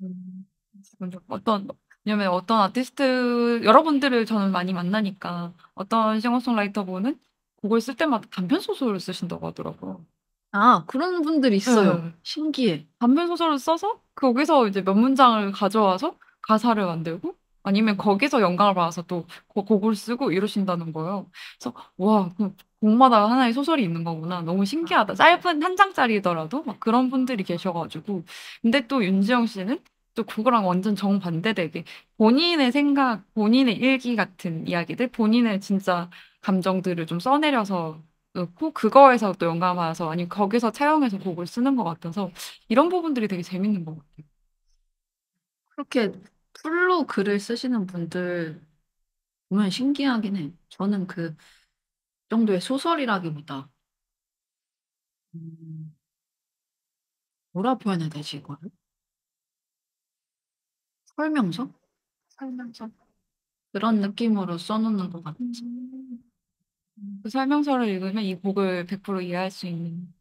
음. 먼저 왜냐면 어떤 아티스트 여러분들을 저는 많이 만나니까 어떤 싱어송라이터분은 곡을 쓸 때마다 단편 소설을 쓰신다고 하더라고요. 아, 그런 분들이 있어요. 예. 신기해. 단편 소설을 써서 거기서 이제 몇 문장을 가져와서 가사를 만들고 아니면 거기서 영감을 받아서 또 곡을 쓰고 이러신다는 거예요. 그래서 '와 그 곡마다 하나의 소설이 있는 거구나. 너무 신기하다.' 짧은 한 장짜리더라도 막 그런 분들이 계셔 가지고. 근데 또 윤지영 씨는 또 그거랑 완전 정반대되게 본인의 생각, 본인의 일기 같은 이야기들, 본인의 진짜 감정들을 좀 써내려서 넣고 그거에서 또 영감을 받아서 아니면 거기서 차용해서 곡을 쓰는 것 같아서 이런 부분들이 되게 재밌는 것 같아요. 그렇게 풀로 글을 쓰시는 분들 보면 신기하긴 해. 저는 그 정도의 소설이라기보다 음 뭐라 표현해야 되지 이거를? 설명서? 설명서. 그런 느낌으로 써 놓는 것 같아서. 음. 그 설명서를 읽으면 이 곡을 100% 이해할 수 있는.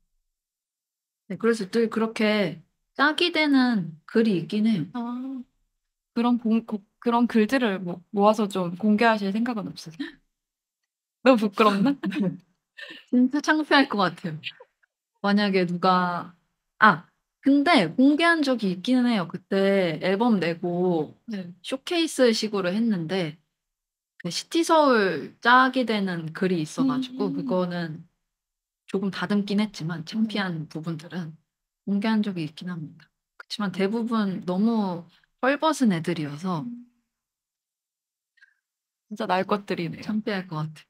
네, 그래서 늘 그렇게 짝이 되는 글이 있긴 해요. 아. 그런 글들을 모아서 좀 공개하실 생각은 없으세요? 너무 부끄럽나? 진짜 창피할 것 같아요. 만약에 누가 근데 공개한 적이 있기는 해요. 그때 앨범 내고 네. 쇼케이스식으로 했는데 그 시티서울 짝이 되는 글이 있어 가지고 음. 그거는 조금 다듬긴 했지만 창피한 부분들은 공개한 적이 있긴 합니다. 그치만 대부분 너무 헐벗은 애들이어서 진짜 날 것들이네요. 창피할 것 같아요.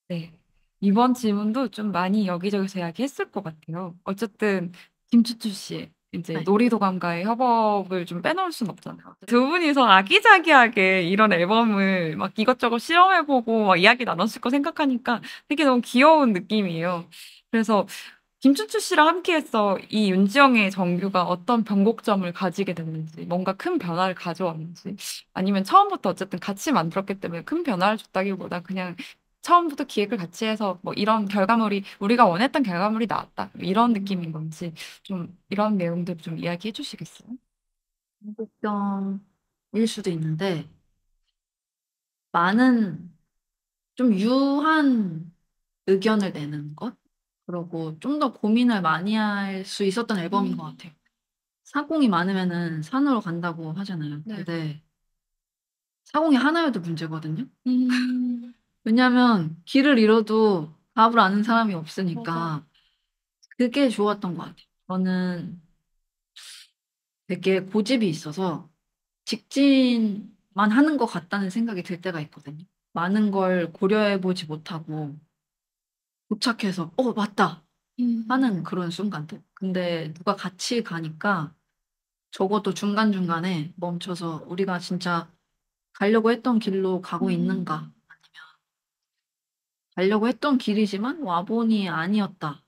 네. 이번 질문도 좀 많이 여기저기서 이야기했을 것 같아요. 어쨌든 김추추 씨 인제 네. 놀이도감과의 협업을 좀 빼놓을 순 없잖아요. 두 분이서 아기자기하게 이런 앨범을 막 이것저것 실험해 보고 막 이야기 나눴을 거 생각하니까 되게 너무 귀여운 느낌이에요. 그래서 김추추 씨랑 함께해서 이 윤지영의 정규가 어떤 변곡점을 가지게 됐는지, 뭔가 큰 변화를 가져왔는지, 아니면 처음부터 어쨌든 같이 만들었기 때문에 큰 변화를 줬다기보다 그냥 처음부터 기획을 같이 해서 뭐 이런 결과물이 우리가 원했던 결과물이 나왔다. 이런 느낌인 건지 좀 이런 내용들 좀 이야기해 주시겠어요? 변곡점일 수도 있는데 많은 좀 유한 의견을 내는 것? 그러고 좀 더 고민을 많이 할 수 있었던 앨범인 것 같아요. 사공이 많으면은 산으로 간다고 하잖아요. 네. 근데 사공이 하나여도 문제거든요. 음. 왜냐하면 길을 잃어도 답을 아는 사람이 없으니까 맞아. 그게 좋았던 것 같아요. 저는 되게 고집이 있어서 직진만 하는 것 같다는 생각이 들 때가 있거든요. 많은 걸 고려해 보지 못하고 도착해서 '어 맞다.' 하는 그런 순간들. 근데 누가 같이 가니까 적어도 중간중간에 멈춰서 '우리가 진짜 가려고 했던 길로 가고 있는가?' 아니면 '가려고 했던 길이지만 와 보니 아니었다.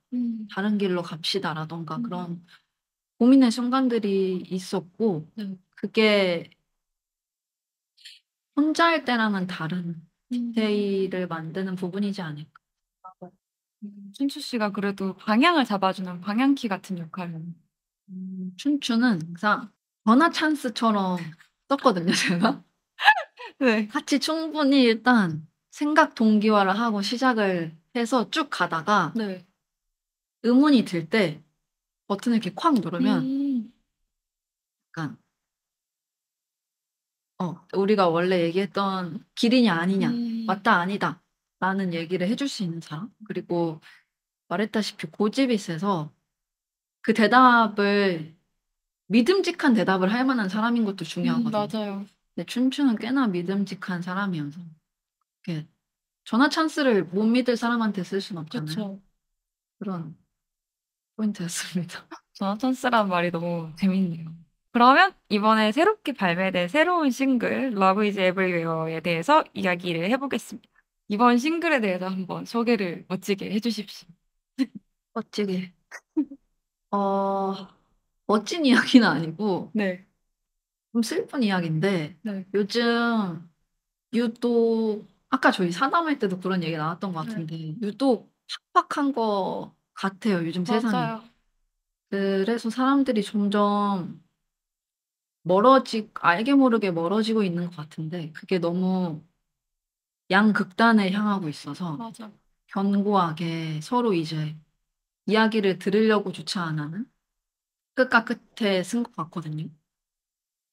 다른 길로 갑시다.'라든가 그런 고민의 순간들이 있었고 네. 그게 혼자 할 때랑은 다른 디테일을 만드는 부분이지 않을까. 춘추 씨가 그래도 방향을 잡아주는 방향키 같은 역할을. 춘추는 항상 전화 찬스처럼 썼거든요 제가. 네. 같이 충분히 일단 생각 동기화를 하고 시작을 해서 쭉 가다가 네. 의문이 들 때 버튼을 이렇게 콱 누르면 약간 우리가 원래 얘기했던 길이냐 아니냐, 맞다 아니다 라는 얘기를 해줄 수 있는 사람, 그리고 말했다시피 고집이 세서 그 대답을 믿음직한 대답을 할 만한 사람인 것도 중요하거든요. 맞아요. 근데 춘추는 꽤나 믿음직한 사람이어서 이렇게 전화 찬스를 못 믿을 사람한테 쓸 순 없잖아요. 그쵸. 그런 포인트였습니다. 전화 찬스라는 말이 너무 재밌네요. 그러면 이번에 새롭게 발매된 새로운 싱글 Love is Everywhere에 대해서 이야기를 해보겠습니다. 이번 싱글에 대해서 한번 소개를 멋지게 해주십시오. 멋지게. 멋진 이야기는 아니고 네. 좀 슬픈 이야기인데 네. 요즘 유독 아까 저희 사담할 때도 그런 얘기 나왔던 것 같은데 유독 팍팍한 것 같아요, 요즘 세상이. 맞아요. 그래서 사람들이 점점 알게 모르게 멀어지고 있는 것 같은데 그게 너무 양극단에 향하고 있어서 맞아. 견고하게 서로 이제 이야기를 들으려고조차 안 하는 끝과 끝에 쓴 것 같거든요.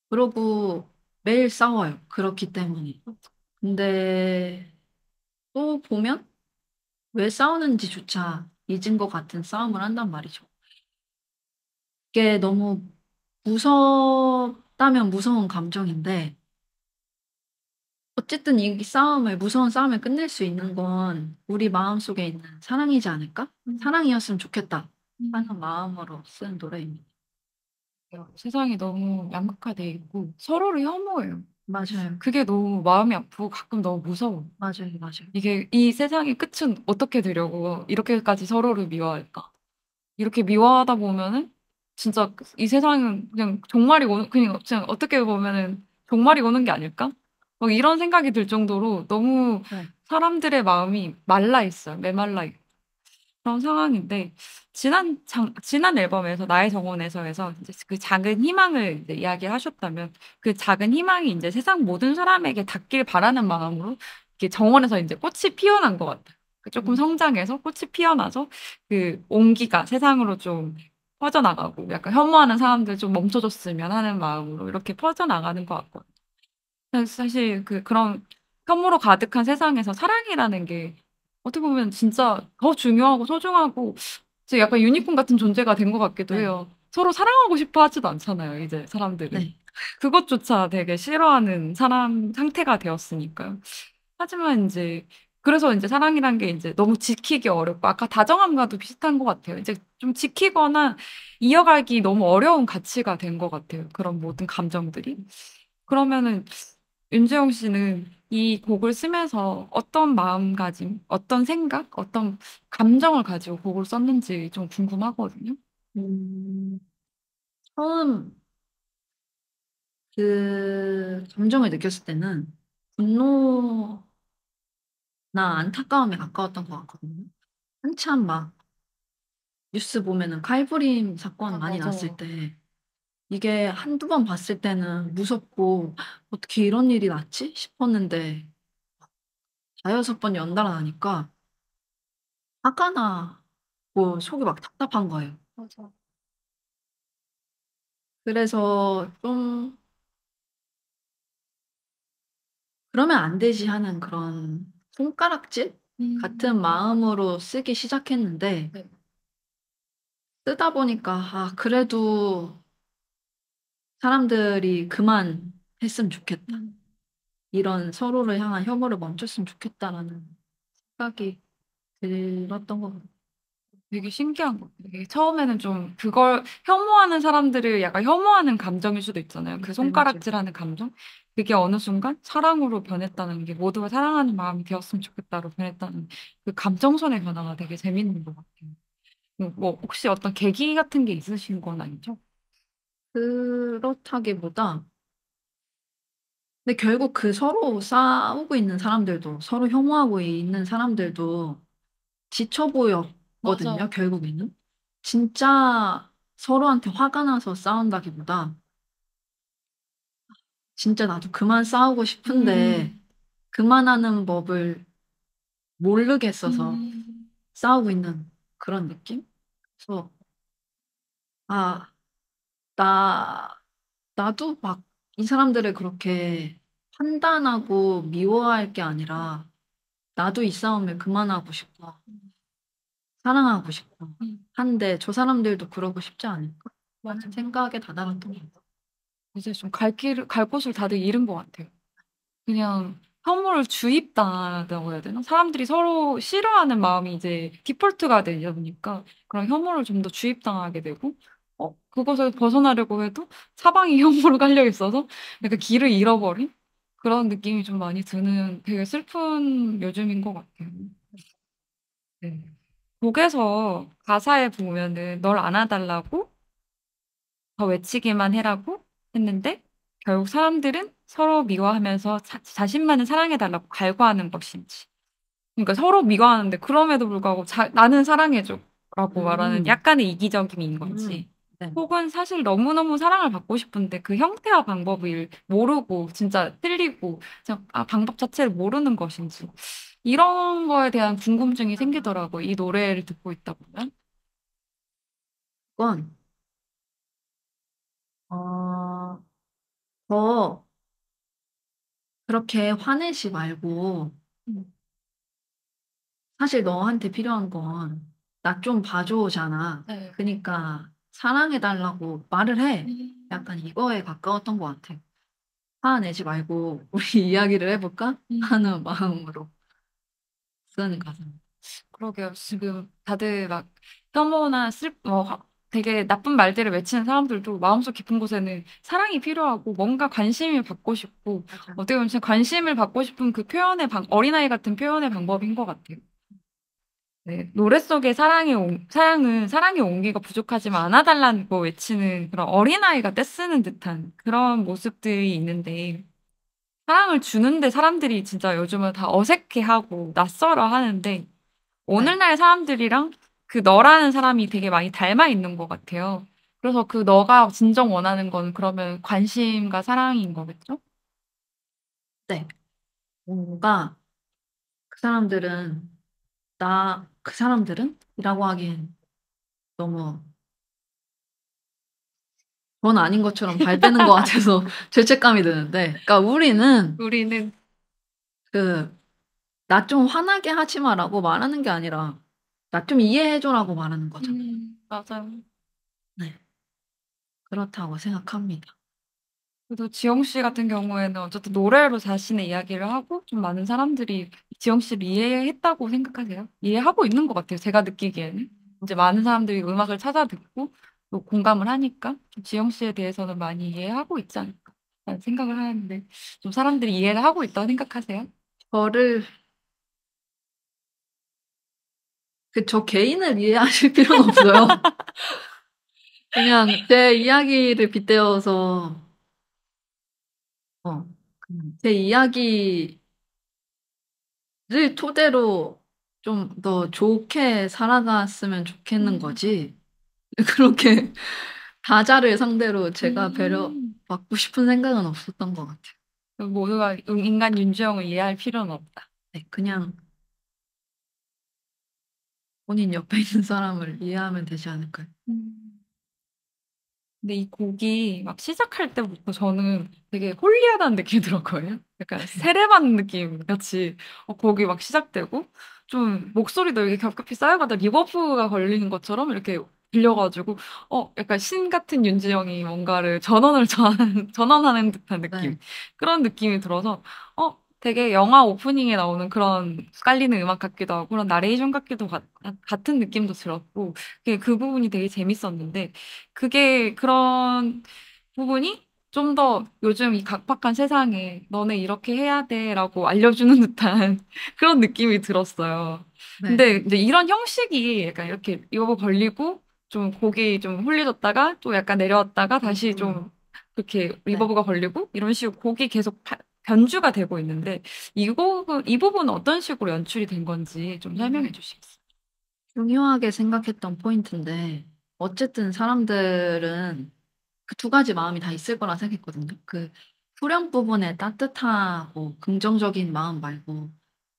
그러고 매일 싸워요. 그렇기 때문에. 근데 또 보면 왜 싸우는지조차 잊은 것 같은 싸움을 한단 말이죠. 이게 너무 무섭다면 무서운 감정인데 어쨌든 무서운 싸움을 끝낼 수 있는 건 우리 마음속에 있는 사랑이지 않을까? 사랑이었으면 좋겠다 하는 마음으로 쓴 노래입니다. 세상이 너무 양극화돼 있고 서로를 혐오해요. 맞아요. 그게 너무 마음이 아프고 가끔 너무 무서워. 맞아요. 맞아요. 이게 이 세상의 끝은 어떻게 되려고 이렇게까지 서로를 미워할까? 이렇게 미워하다 보면은 진짜 이 세상은 그냥 그냥 어떻게 보면은 종말이 오는 게 아닐까? 막 이런 생각이 들 정도로 너무 네. 사람들의 마음이 말라 있어요. 메말라 있고. 그런 상황인데 지난 앨범에서 나의 정원에서에서 이제 그 작은 희망을 이제 이야기하셨다면 그 작은 희망이 이제 세상 모든 사람에게 닿길 바라는 마음으로 이렇게 정원에서 이제 꽃이 피어난 것 같아요. 조금 성장해서 꽃이 피어나서 그 온기가 세상으로 좀 퍼져나가고 약간 혐오하는 사람들 좀 멈춰줬으면 하는 마음으로 이렇게 퍼져나가는 것 같거든요. 사실 그런 혐오로 가득한 세상에서 사랑이라는 게 어떻게 보면 진짜 더 중요하고 소중하고 진짜 약간 유니콘 같은 존재가 된 것 같기도 네. 해요. 서로 사랑하고 싶어 하지도 않잖아요, 이제 사람들은. 네. 그것조차 되게 싫어하는 사람 상태가 되었으니까요. 하지만 이제 그래서 이제 사랑이란 게 이제 너무 지키기 어렵고 아까 다정함과도 비슷한 것 같아요. 이제 좀 지키거나 이어가기 너무 어려운 가치가 된 것 같아요. 그런 모든 감정들이. 그러면은 윤재영 씨는 이 곡을 쓰면서 어떤 마음가짐, 어떤 생각, 어떤 감정을 가지고 곡을 썼는지 좀 궁금하거든요. 처음 그 감정을 느꼈을 때는 분노나 안타까움에 가까웠던 것 같거든요. 한참 막 뉴스 보면은 칼부림 사건 많이 맞아요. 났을 때 이게 한두 번 봤을 때는 무섭고 '어떻게 이런 일이 났지?' 싶었는데 5-6번 연달아 나니까 화가 나고 속이 막 답답한 거예요. 맞아. 그래서 좀 '그러면 안 되지.' 하는 그런 손가락질 같은 마음으로 쓰기 시작했는데 네. 쓰다 보니까 그래도 사람들이 그만했으면 좋겠다. 이런 서로를 향한 혐오를 멈췄으면 좋겠다라는 생각이 들었던 것 같아요. 되게 신기한 것 같아요. 이게 처음에는 좀 그걸 혐오하는 사람들을 약간 혐오하는 감정일 수도 있잖아요. 그 맞아요. 손가락질하는 감정. 그게 어느 순간 사랑으로 변했다는 게 모두가 사랑하는 마음이 되었으면 좋겠다로 변했다는 그 감정선의 변화가 되게 재밌는 것 같아요. 뭐 혹시 어떤 계기 같은 게 있으신 건 아니죠? 그렇다기보다 근데 결국 그 서로 싸우고 있는 사람들도 서로 혐오하고 있는 사람들도 지쳐 보였거든요, 맞아요. 결국에는. 진짜 서로한테 화가 나서 싸운다기보다 '진짜 나도 그만 싸우고 싶은데 그만하는 법을 모르겠어서 싸우고 있는 그런 느낌? 그래서 아, 나도 막 이 사람들을 그렇게 판단하고 미워할 게 아니라 나도 이 싸움을 그만하고 싶고 사랑하고 싶고 한데 저 사람들도 그러고 싶지 않을까? 맞아. 생각에 다다랐던 것 같아. 이제 좀 갈 곳을 다들 잃은 것 같아요. 그냥 혐오를 주입당한다고 해야 되나? 사람들이 서로 싫어하는 마음이 이제 디폴트가 되다 보니까 그런 혐오를 좀 더 주입당하게 되고, 그것을 벗어나려고 해도 사방이 혐오로 깔려 있어서 약간 길을 잃어버린 그런 느낌이 좀 많이 드는 되게 슬픈 요즘인 것 같아요. 네. 곡에서 가사에 보면은 널 안아달라고 더 외치기만 해라고 했는데 결국 사람들은 서로 미워하면서 자신만을 사랑해달라고 갈구하는 것인지. 그러니까 서로 미워하는데 그럼에도 불구하고 나는 사랑해줘라고 말하는 음, 약간의 이기적임인 건지. 네. 혹은 사실 너무너무 사랑을 받고 싶은데 그 형태와 방법을 모르고 진짜 틀리고 그냥 방법 자체를 모르는 것인지. 이런 거에 대한 궁금증이 생기더라고요. 이 노래를 듣고 있다 보면. 그건 어, 더 그렇게 화내지 말고 음. 사실 너한테 필요한 건 나 좀 봐줘잖아. 네. 그러니까 사랑해달라고 말을 해. 약간 이거에 가까웠던 것 같아. 화내지 말고 우리 이야기를 해볼까? 하는 마음으로 쓰는 가사. 그러게요. 지금 다들 막 혐오나 되게 나쁜 말들을 외치는 사람들도 마음속 깊은 곳에는 사랑이 필요하고 뭔가 관심을 받고 싶고 맞아. 어떻게 보면 진짜 관심을 받고 싶은 그 어린아이 같은 표현의 방법인 것 같아요. 네, 노래 속의 사랑은 사랑의 온기가 부족하지만 안아달라고 외치는 그런 어린아이가 떼쓰는 듯한 그런 모습들이 있는데 사랑을 주는데 사람들이 진짜 요즘은 다 어색해하고 낯설어 하는데 네. 오늘날 사람들이랑 그 너라는 사람이 되게 많이 닮아 있는 것 같아요. 그래서 그 너가 진정 원하는 건 그러면 관심과 사랑인 거겠죠? 네. 뭔가 그 사람들은? 이라고 하기엔 너무 전 아닌 것처럼 발빼는 것 같아서 죄책감이 드는데, 그러니까 우리는 나 좀 화나게 하지 마라고 말하는 게 아니라 나 좀 이해해줘라고 말하는 거잖아요. 맞아요. 네. 그렇다고 생각합니다. 그래도 지영 씨 같은 경우에는 어쨌든 노래로 자신의 이야기를 하고 좀 많은 사람들이 지영 씨를 이해했다고 생각하세요? 이해하고 있는 것 같아요. 제가 느끼기에는. 이제 많은 사람들이 음악을 찾아 듣고 또 공감을 하니까 좀 지영 씨에 대해서는 많이 이해하고 있지 않을까 라는 생각을 하는데 좀 사람들이 이해를 하고 있다고 생각하세요? 저를 저 개인을 이해하실 필요는 없어요. 그냥 제 이야기를 빗대어서 제 이야기를 토대로 좀 더 좋게 살아갔으면 좋겠는 거지. 그렇게 다자를 상대로 제가 배려받고 싶은 생각은 없었던 것 같아요. 모두가 인간 윤주영을 이해할 필요는 없다. 네, 그냥 본인 옆에 있는 사람을 이해하면 되지 않을까요? 근데 이 곡이 막 시작할 때부터 저는 되게 홀리하다는 느낌이 들었거든요. 약간 세례받는 느낌 같이 곡이 막 시작되고 좀 목소리도 이렇게 겹겹이 쌓여가다 리버브가 걸리는 것처럼 이렇게 들려가지고 약간 신 같은 윤지영이 뭔가를 전원하는 듯한 느낌 네. 그런 느낌이 들어서 되게 영화 오프닝에 나오는 그런 깔리는 음악 같기도 하고 그런 나레이션 같은 느낌도 들었고 그 부분이 되게 재밌었는데 그게 그런 부분이 좀 더 요즘 이 각박한 세상에 너네 이렇게 해야 돼라고 알려주는 듯한 그런 느낌이 들었어요. 네. 근데 이제 이런 형식이 약간 이렇게 이거 걸리고 좀 곡이 좀 훌려졌다가 또 약간 내려왔다가 다시 좀 그렇게 리버브가 걸리고 이런 식으로 곡이 계속 변주가 되고 있는데 이 부분은 어떤 식으로 연출이 된 건지 좀 설명해 주시겠어요? 중요하게 생각했던 포인트인데 어쨌든 사람들은 그 두 가지 마음이 다 있을 거라 생각했거든요. 그 후렴 부분에 따뜻하고 긍정적인 마음 말고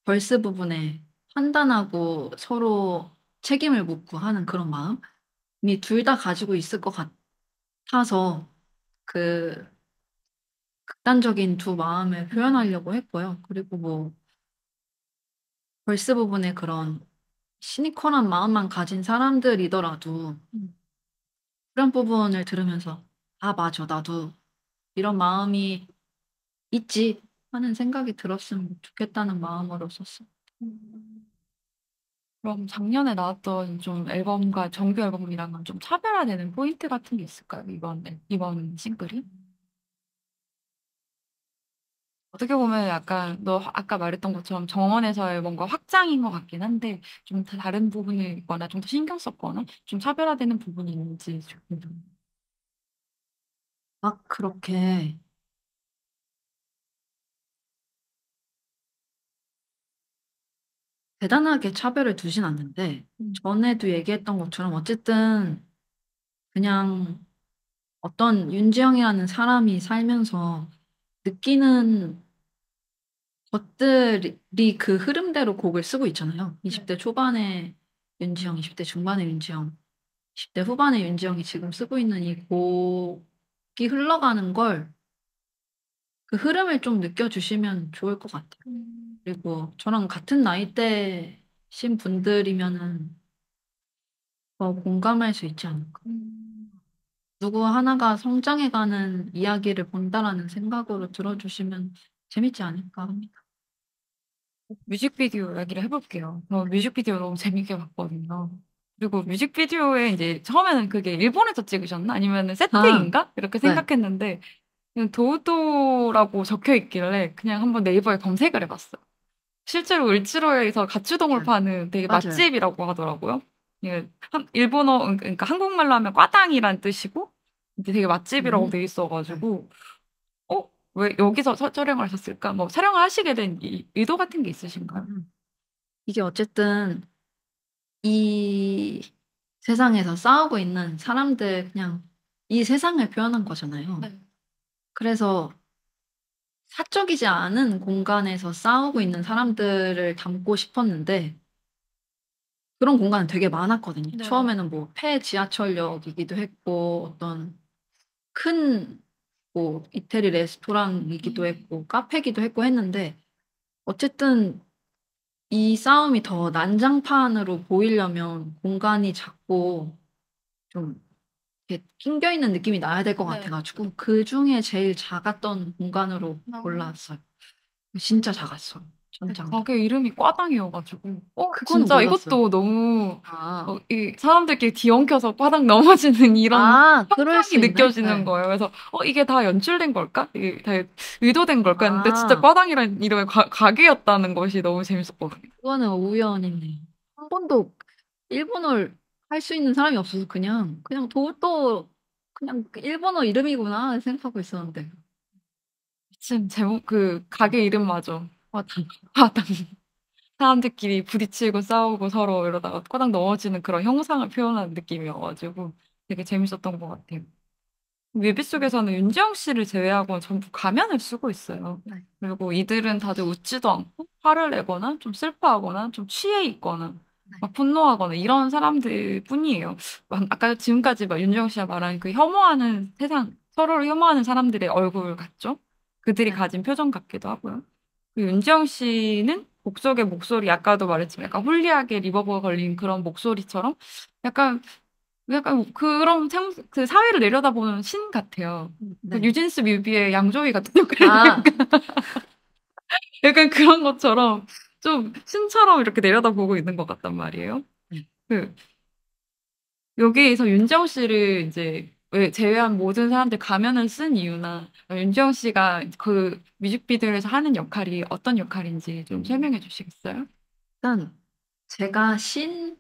벌스 부분에 판단하고 서로 책임을 묻고 하는 그런 마음이 둘 다 가지고 있을 것 같아서 그 극단적인 두 마음을 표현하려고 했고요. 그리고 뭐 벌스 부분에 그런 시니컬한 마음만 가진 사람들이더라도 그런 부분을 들으면서 '아 맞아. 나도 이런 마음이 있지.' 하는 생각이 들었으면 좋겠다는 마음으로 썼어요. 음. 그럼 작년에 나왔던 좀 앨범과 정규 앨범이랑은 좀 차별화되는 포인트 같은 게 있을까요? 이번 싱글이? 어떻게 보면 약간 너 아까 말했던 것처럼 정원에서의 뭔가 확장인 것 같긴 한데 좀 다른 부분이 있거나 좀 더 신경 썼거나 좀 차별화되는 부분이 있는지 좀 궁금해요. 막 그렇게 대단하게 차별을 두진 않는데 전에도 얘기했던 것처럼 어쨌든 그냥 어떤 윤지영이라는 사람이 살면서 느끼는 것들이 그 흐름대로 곡을 쓰고 있잖아요. 20대 초반의 윤지영, 20대 중반의 윤지영, 10대 후반의 윤지영이 지금 쓰고 있는 이 곡이 흘러가는 걸 그 흐름을 좀 느껴주시면 좋을 것 같아요. 그리고 저랑 같은 나이대신 분들이면은 더 공감할 수 있지 않을까. 누구 하나가 성장해가는 이야기를 본다라는 생각으로 들어주시면 재밌지 않을까 합니다. 뮤직비디오 이야기를 해볼게요. 저 뮤직비디오 너무 재밌게 봤거든요. 그리고 뮤직비디오에 이제 처음에는 그게 일본에서 찍으셨나? 아니면 아, 세팅인가? 이렇게 네. 생각했는데 그냥 도도라고 적혀 있길래 그냥 한번 네이버에 검색을 해봤어요. 실제로 을지로에서 가츠동을 파는 되게 맞아요. 맛집이라고 하더라고요. 이게 일본어 그러니까 한국말로 하면 꽈당이란 뜻이고 이제 되게 맛집이라고 돼 있어가지고 왜 여기서 촬영을 하셨을까? 뭐 촬영을 하시게 된 의도 같은 게 있으신가요? 이게 어쨌든 이 세상에서 싸우고 있는 사람들 그냥 이 세상을 표현한 거잖아요. 네. 그래서 사적이지 않은 공간에서 싸우고 있는 사람들을 담고 싶었는데 그런 공간은 되게 많았거든요. 네. 처음에는 뭐 폐지하철역이기도 했고 어떤 큰 뭐 이태리 레스토랑이기도 했고 카페기도 했고 했는데 어쨌든 이 싸움이 더 난장판으로 보이려면 공간이 작고 좀 이렇게 낑겨 있는 느낌이 나야 될 것 네. 같아 가지고 그중에 제일 작았던 공간으로 골랐어요. 진짜 작았어요, 전장도. 가게 이름이 꽈당이어가지고 그거는 진짜 몰랐어요. 이것도 너무 아. 이 사람들끼리 뒤엉켜서 꽈당 넘어지는 이런 그럴 수 현상이 있네. 느껴지는 네. 거예요. 그래서 이게 다 연출된 걸까? 이게 다 의도된 걸까? 했는데 진짜 아. 꽈당이라는 이름의 가게였다는 것이 너무 재밌었거든요. 그거는 우연이네요. 한 번도 일본어를 할 수 있는 사람이 없어서 그냥 도쿄 그냥 일본어 이름이구나 생각하고 있었는데. 지금 제목 그 가게 이름마저 꽈당. 꽈당. 사람들끼리 부딪히고 싸우고 서로 이러다가 꽈당 넘어지는 그런 형상을 표현하는 느낌이어가지고 되게 재밌었던 것 같아요. 뮤비 속에서는 윤지영 씨를 제외하고는 전부 가면을 쓰고 있어요. 네. 그리고 이들은 다들 웃지도 않고 화를 내거나 좀 슬퍼하거나 좀 취해 있거나 막 분노하거나 이런 사람들 뿐이에요. 아까 지금까지 막 윤지영 씨가 말한 그 혐오하는 세상, 서로를 혐오하는 사람들의 얼굴 같죠? 그들이 네. 가진 표정 같기도 하고요. 그 윤지영 씨는 곡 속의 목소리, 아까도 말했지만 약간 홀리하게 리버브 걸린 그런 목소리처럼 약간 그런 그 사회를 내려다보는 신 같아요. 그 네. 뉴진스 뮤비의 양조위 같은 역할. 아. 약간 그런 것처럼 좀 신처럼 이렇게 내려다보고 있는 것 같단 말이에요. 그 여기에서 윤지영 씨를 이제 왜 제외한 모든 사람들 가면을 쓴 이유나 윤지영 씨가 그 뮤직비디오에서 하는 역할이 어떤 역할인지 좀 설명해 주시겠어요? 일단 제가 신은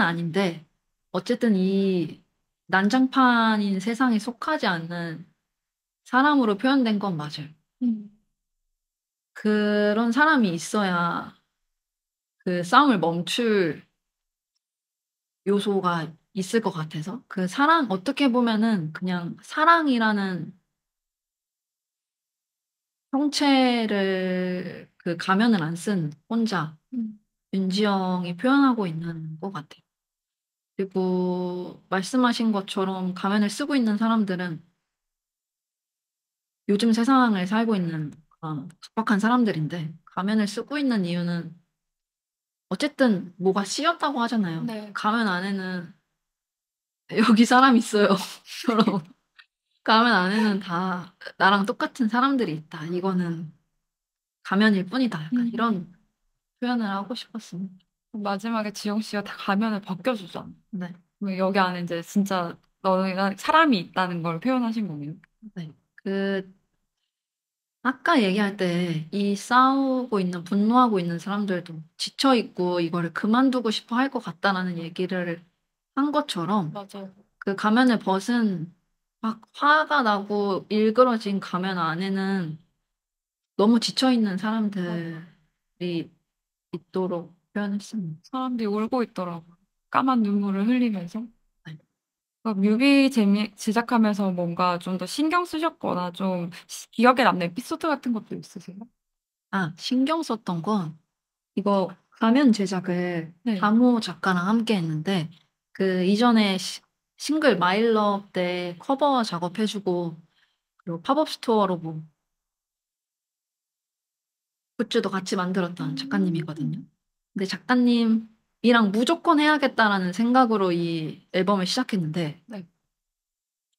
아닌데 어쨌든 이 난장판인 세상에 속하지 않는 사람으로 표현된 건 맞아요. 그런 사람이 있어야 그 싸움을 멈출 요소가 있을 것 같아서 그 사랑 어떻게 보면은 그냥 사랑이라는 형체를 그 가면을 안 쓴 혼자 윤지영이 표현하고 있는 것 같아요. 그리고 말씀하신 것처럼 가면을 쓰고 있는 사람들은 요즘 세상을 살고 있는 그런 각박한 사람들인데 가면을 쓰고 있는 이유는 어쨌든 뭐가 씌었다고 하잖아요. 네. 가면 안에는 여기 사람 있어요. 처럼 가면 안에는 다 나랑 똑같은 사람들이 있다. 이거는 가면일 뿐이다. 약간 이런 표현을 하고 싶었습니다. 마지막에 지영 씨가 다 가면을 벗겨주잖아. 네. 여기 안에 이제 진짜 너가 사람이 있다는 걸 표현하신 거네요. 네. 아까 얘기할 때 이 싸우고 있는, 분노하고 있는 사람들도 지쳐있고 이거를 그만두고 싶어 할 것 같다라는 얘기를 한 것처럼 맞아. 그 가면을 벗은 막 화가 나고 일그러진 가면 안에는 너무 지쳐있는 사람들이 있도록 표현했습니다. 사람들이 울고 있더라고. 까만 눈물을 흘리면서. 네. 뮤비 제작하면서 뭔가 좀 더 신경 쓰셨거나 좀 기억에 남는 에피소드 같은 것도 있으세요? 신경 썼던 건 이거 가면 제작을 네. 다모 작가랑 함께 했는데 그 이전에 싱글 마일럽 때 커버 작업해주고 그리고 팝업 스토어로 뭐 굿즈도 같이 만들었던 작가님이거든요. 근데 작가님이랑 무조건 해야겠다라는 생각으로 이 앨범을 시작했는데 네.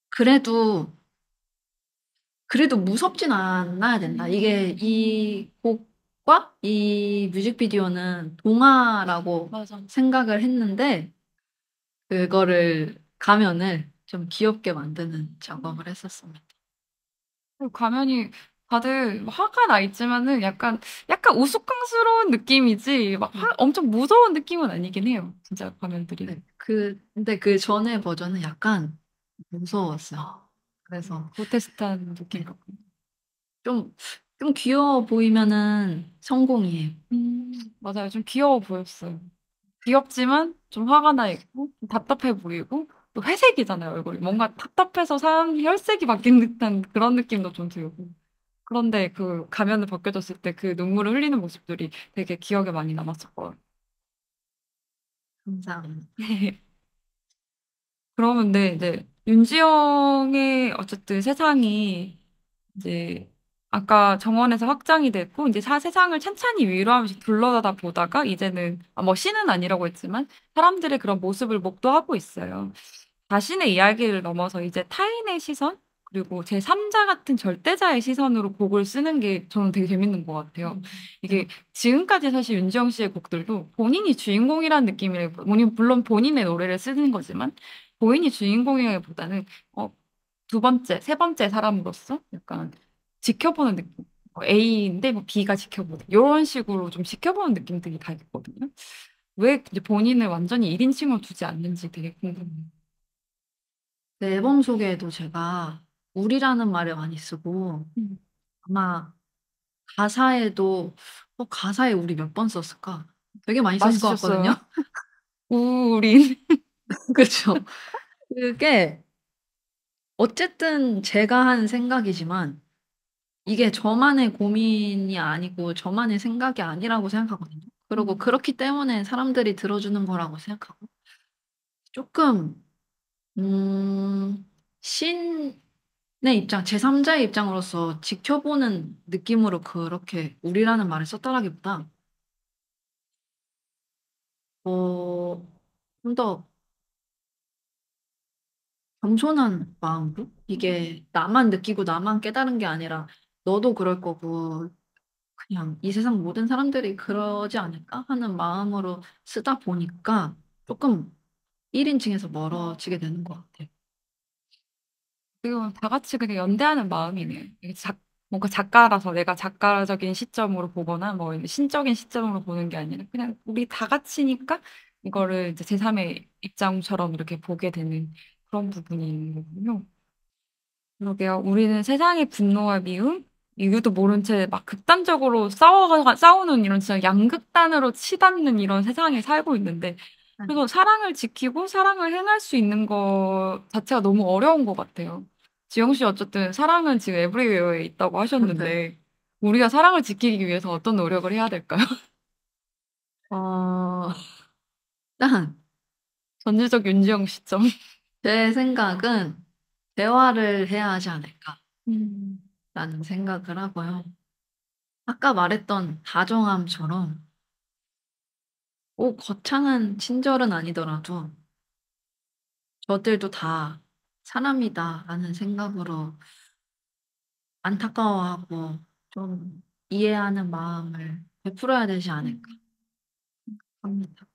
그래도 무섭진 않아야 된다. 이게 이 곡과 이 뮤직비디오는 동화라고 맞아. 생각을 했는데 그거를 가면을 좀 귀엽게 만드는 작업을 했었습니다. 가면이 다들 화가 나 있지만은 약간 우스꽝스러운 느낌이지 막 엄청 무서운 느낌은 아니긴 해요. 진짜 가면들이. 네. 근데 그 전에 버전은 약간 무서웠어요. 그래서 프로테스탄 느낌 네. 같고. 좀 귀여워 보이면은 성공이에요. 맞아요. 좀 귀여워 보였어요. 귀엽지만 좀 화가 나 있고 좀 답답해 보이고 또 회색이잖아요, 얼굴이. 뭔가 답답해서 사람 혈색이 바뀐 듯한 그런 느낌도 좀 들고. 그런데 그 가면을 벗겨졌을 때 그 눈물을 흘리는 모습들이 되게 기억에 많이 남았었거든요. 감사합니다. 그러면 네, 이제 윤지영의 어쨌든 세상이 이제 아까 정원에서 확장이 됐고 이제 세상을 찬찬히 위로하면서 둘러다 보다가 이제는 뭐 시는 아니라고 했지만 사람들의 그런 모습을 목도하고 있어요. 자신의 이야기를 넘어서 이제 타인의 시선 그리고 제3자 같은 절대자의 시선으로 곡을 쓰는 게 저는 되게 재밌는 것 같아요. 이게 지금까지 사실 윤지영 씨의 곡들도 본인이 주인공이라는 느낌이에요. 물론 본인의 노래를 쓰는 거지만 본인이 주인공이라기보다는 두 번째, 세 번째 사람으로서 약간 지켜보는 느낌. A인데 뭐 B가 지켜보는 이런 식으로 좀 지켜보는 느낌들이 다 있거든요. 왜 이제 본인을 완전히 1인칭으로 두지 않는지 되게 궁금해요. 네, 앨범 소개에도 제가 우리라는 말을 많이 쓰고 아마 가사에도 가사에 우리 몇 번 썼을까? 되게 많이 많이 썼을 것 같거든요. 쓰셨어요. 우린 그렇죠. 그게 어쨌든 제가 한 생각이지만 이게 저만의 고민이 아니고 저만의 생각이 아니라고 생각하거든요. 그리고 그렇기 때문에 사람들이 들어주는 거라고 생각하고 조금 신의 입장, 제3자의 입장으로서 지켜보는 느낌으로 그렇게 우리라는 말을 썼다라기보다 좀 더 겸손한 마음으로 이게 나만 느끼고 나만 깨달은 게 아니라 너도 그럴 거고 그냥 이 세상 모든 사람들이 그러지 않을까 하는 마음으로 쓰다 보니까 조금 1인칭에서 멀어지게 되는 것 같아요. 지금 다 같이 그냥 연대하는 마음이네요. 이게 뭔가 작가라서 내가 작가적인 시점으로 보거나 뭐 신적인 시점으로 보는 게 아니라 그냥 우리 다 같이니까 이거를 이제 제3의 입장처럼 이렇게 보게 되는 그런 부분이 있는 거군요. 그러게요. 우리는 세상의 분노와 미움, 이유도 모른 채 막 극단적으로 싸우는 이런 진짜 양극단으로 치닫는 이런 세상에 살고 있는데 그래서 사랑을 지키고 사랑을 행할 수 있는 것 자체가 너무 어려운 것 같아요. 지영 씨 어쨌든 사랑은 지금 에브리웨어에 있다고 하셨는데 우리가 사랑을 지키기 위해서 어떤 노력을 해야 될까요? 일단 전지적 윤지영 시점. 제 생각은 대화를 해야 하지 않을까라는 음. 생각을 하고요. 아까 말했던 다정함처럼 거창한 친절은 아니더라도 저들도 다 사람이다라는 생각으로 안타까워하고 좀 이해하는 마음을 베풀어야 되지 않을까 합니다.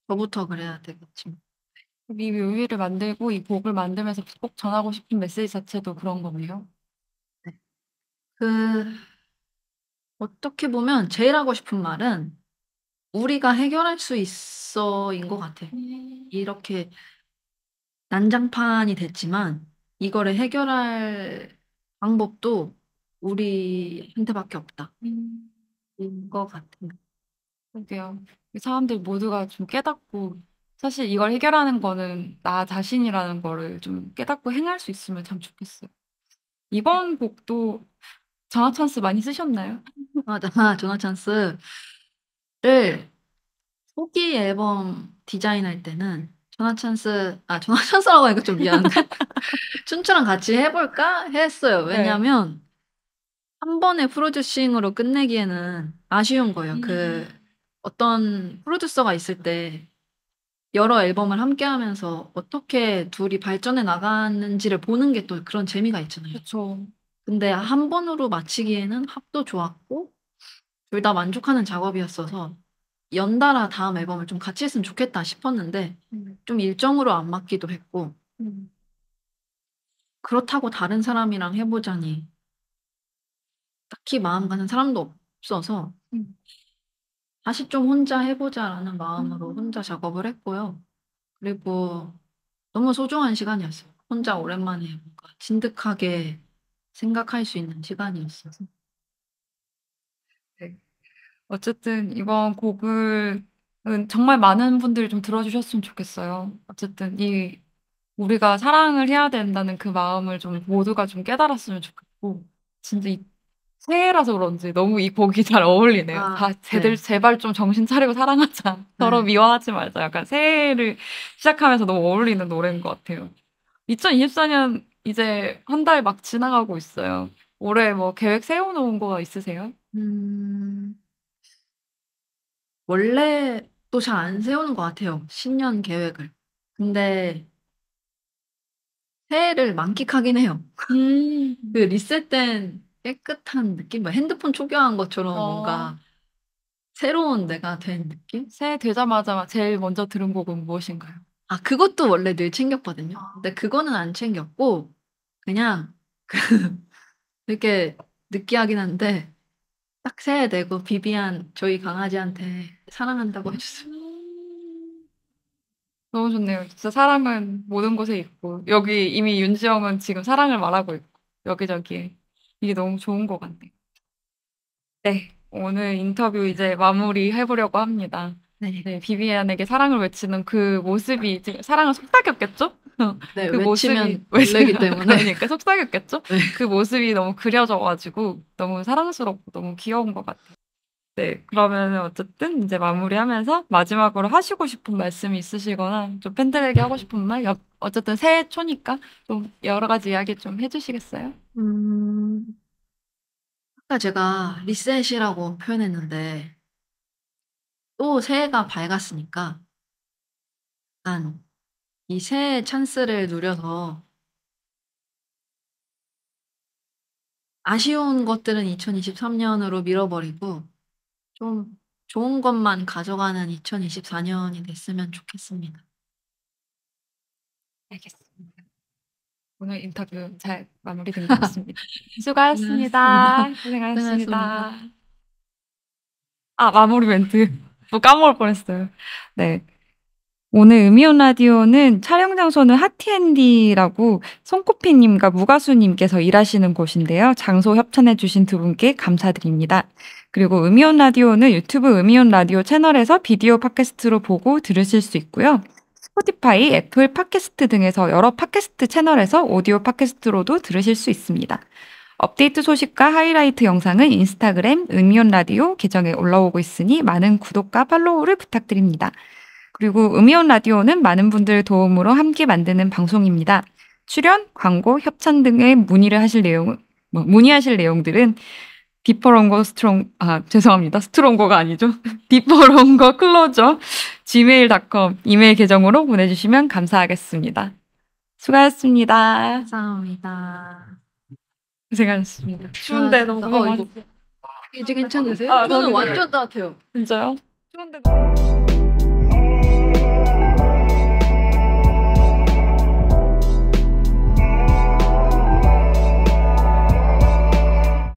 저부터 그래야 되겠지만. 이 묘미를 만들고 이 곡을 만들면서 꼭 전하고 싶은 메시지 자체도 그런 거네요. 네. 어떻게 보면 제일 하고 싶은 말은 우리가 해결할 수 있어인 것 같아요. 이렇게 난장판이 됐지만 이거를 해결할 방법도 우리한테밖에 없다. 인 것 같아요. 그러게요. 사람들 모두가 좀 깨닫고 사실 이걸 해결하는 거는 나 자신이라는 거를 좀 깨닫고 행할 수 있으면 참 좋겠어요. 이번 곡도 전화 찬스 많이 쓰셨나요? 맞아. 조나찬스를 초기 앨범 디자인할 때는 조나찬스라고 하니까 좀 미안한데 춘추랑 같이 해볼까 했어요. 네. 왜냐면 한 번에 프로듀싱으로 끝내기에는 아쉬운 거예요. 어떤 프로듀서가 있을 때 여러 앨범을 함께 하면서 어떻게 둘이 발전해 나가는지를 보는 게 또 그런 재미가 있잖아요. 그렇죠. 근데 한 번으로 마치기에는 합도 좋았고 둘 다 만족하는 작업이었어서 연달아 다음 앨범을 좀 같이 했으면 좋겠다 싶었는데 좀 일정으로 안 맞기도 했고 그렇다고 다른 사람이랑 해보자니 딱히 마음 가는 사람도 없어서 다시 좀 혼자 해보자라는 마음으로 혼자 작업을 했고요. 그리고 너무 소중한 시간이었어요. 혼자 오랜만에 뭔가 진득하게 생각할 수 있는 시간이었어서. 네. 어쨌든 이번 곡은 정말 많은 분들이 좀 들어주셨으면 좋겠어요. 어쨌든 우리가 사랑을 해야 된다는 그 마음을 좀 모두가 좀 깨달았으면 좋겠고 진짜 이 새해라서 그런지 너무 이 곡이 잘 어울리네요. 네. 제발 좀 정신 차리고 사랑하자. 서로 미워하지 말자. 약간 새해를 시작하면서 너무 어울리는 노래인 것 같아요. 2024년 이제 한 달 막 지나가고 있어요. 올해 뭐 계획 세워놓은 거 있으세요? 원래 또 잘 안 세우는 것 같아요. 신년 계획을. 근데 새해를 만끽하긴 해요. 그 리셋된 깨끗한 느낌? 뭐 핸드폰 초기화한 것처럼 뭔가 새로운 내가 된 느낌? 새해 되자마자 제일 먼저 들은 곡은 무엇인가요? 그것도 원래 늘 챙겼거든요. 근데 그거는 안 챙겼고 그냥 되게 느끼하긴 한데 딱 새해 되고 비비안 저희 강아지한테 사랑한다고 해줬어요. 너무 좋네요. 진짜 사랑은 모든 곳에 있고 여기 이미 윤지영은 지금 사랑을 말하고 있고 여기저기에 이게 너무 좋은 것 같네요. 네, 오늘 인터뷰 이제 마무리 해보려고 합니다. 네. 네, 비비안에게 사랑을 외치는 그 모습이 사랑을 속삭였겠죠? 네, 그 외치면 놀래기 때문에. 그러니까 속삭였겠죠? 네. 그 모습이 너무 그려져가지고 너무 사랑스럽고 너무 귀여운 것 같아요. 네, 그러면 어쨌든 이제 마무리하면서 마지막으로 하시고 싶은 말씀이 있으시거나 좀 팬들에게 하고 싶은 말, 어쨌든 새해 초니까 좀 여러 가지 이야기 좀 해주시겠어요? 아까 제가 리셋이라고 표현했는데 또 새해가 밝았으니까 약간 이 새해 찬스를 누려서 아쉬운 것들은 2023년으로 밀어버리고 좀 좋은 것만 가져가는 2024년이 됐으면 좋겠습니다. 알겠습니다. 오늘 인터뷰 잘 마무리된 것 같습니다. 수고하셨습니다. 고생하셨습니다. 마무리 멘트. 또 까먹을 뻔했어요. 네. 오늘 음이온 라디오는 촬영 장소는 하티앤디라고 손코피님과 무가수님께서 일하시는 곳인데요. 장소 협찬해주신 두 분께 감사드립니다. 그리고 음이온 라디오는 유튜브 음이온 라디오 채널에서 비디오 팟캐스트로 보고 들으실 수 있고요. 스포티파이, 애플 팟캐스트 등에서 여러 팟캐스트 채널에서 오디오 팟캐스트로도 들으실 수 있습니다. 업데이트 소식과 하이라이트 영상은 인스타그램 음이온 라디오 계정에 올라오고 있으니 많은 구독과 팔로우를 부탁드립니다. 그리고 음이온 라디오는 많은 분들 도움으로 함께 만드는 방송입니다. 출연, 광고, 협찬 등의 문의하실 내용들은 디퍼런거 스트롱거가 아니죠. 디퍼런거 클로저 gmail.com 이메일 계정으로 보내주시면 감사하겠습니다. 수고하셨습니다. 감사합니다. 고생하셨습니다. 추운데 너무 고생하셨어요. 이제 괜찮으세요? 아, 저는 저는 완전 따뜻해요. 진짜요? 추운데 너무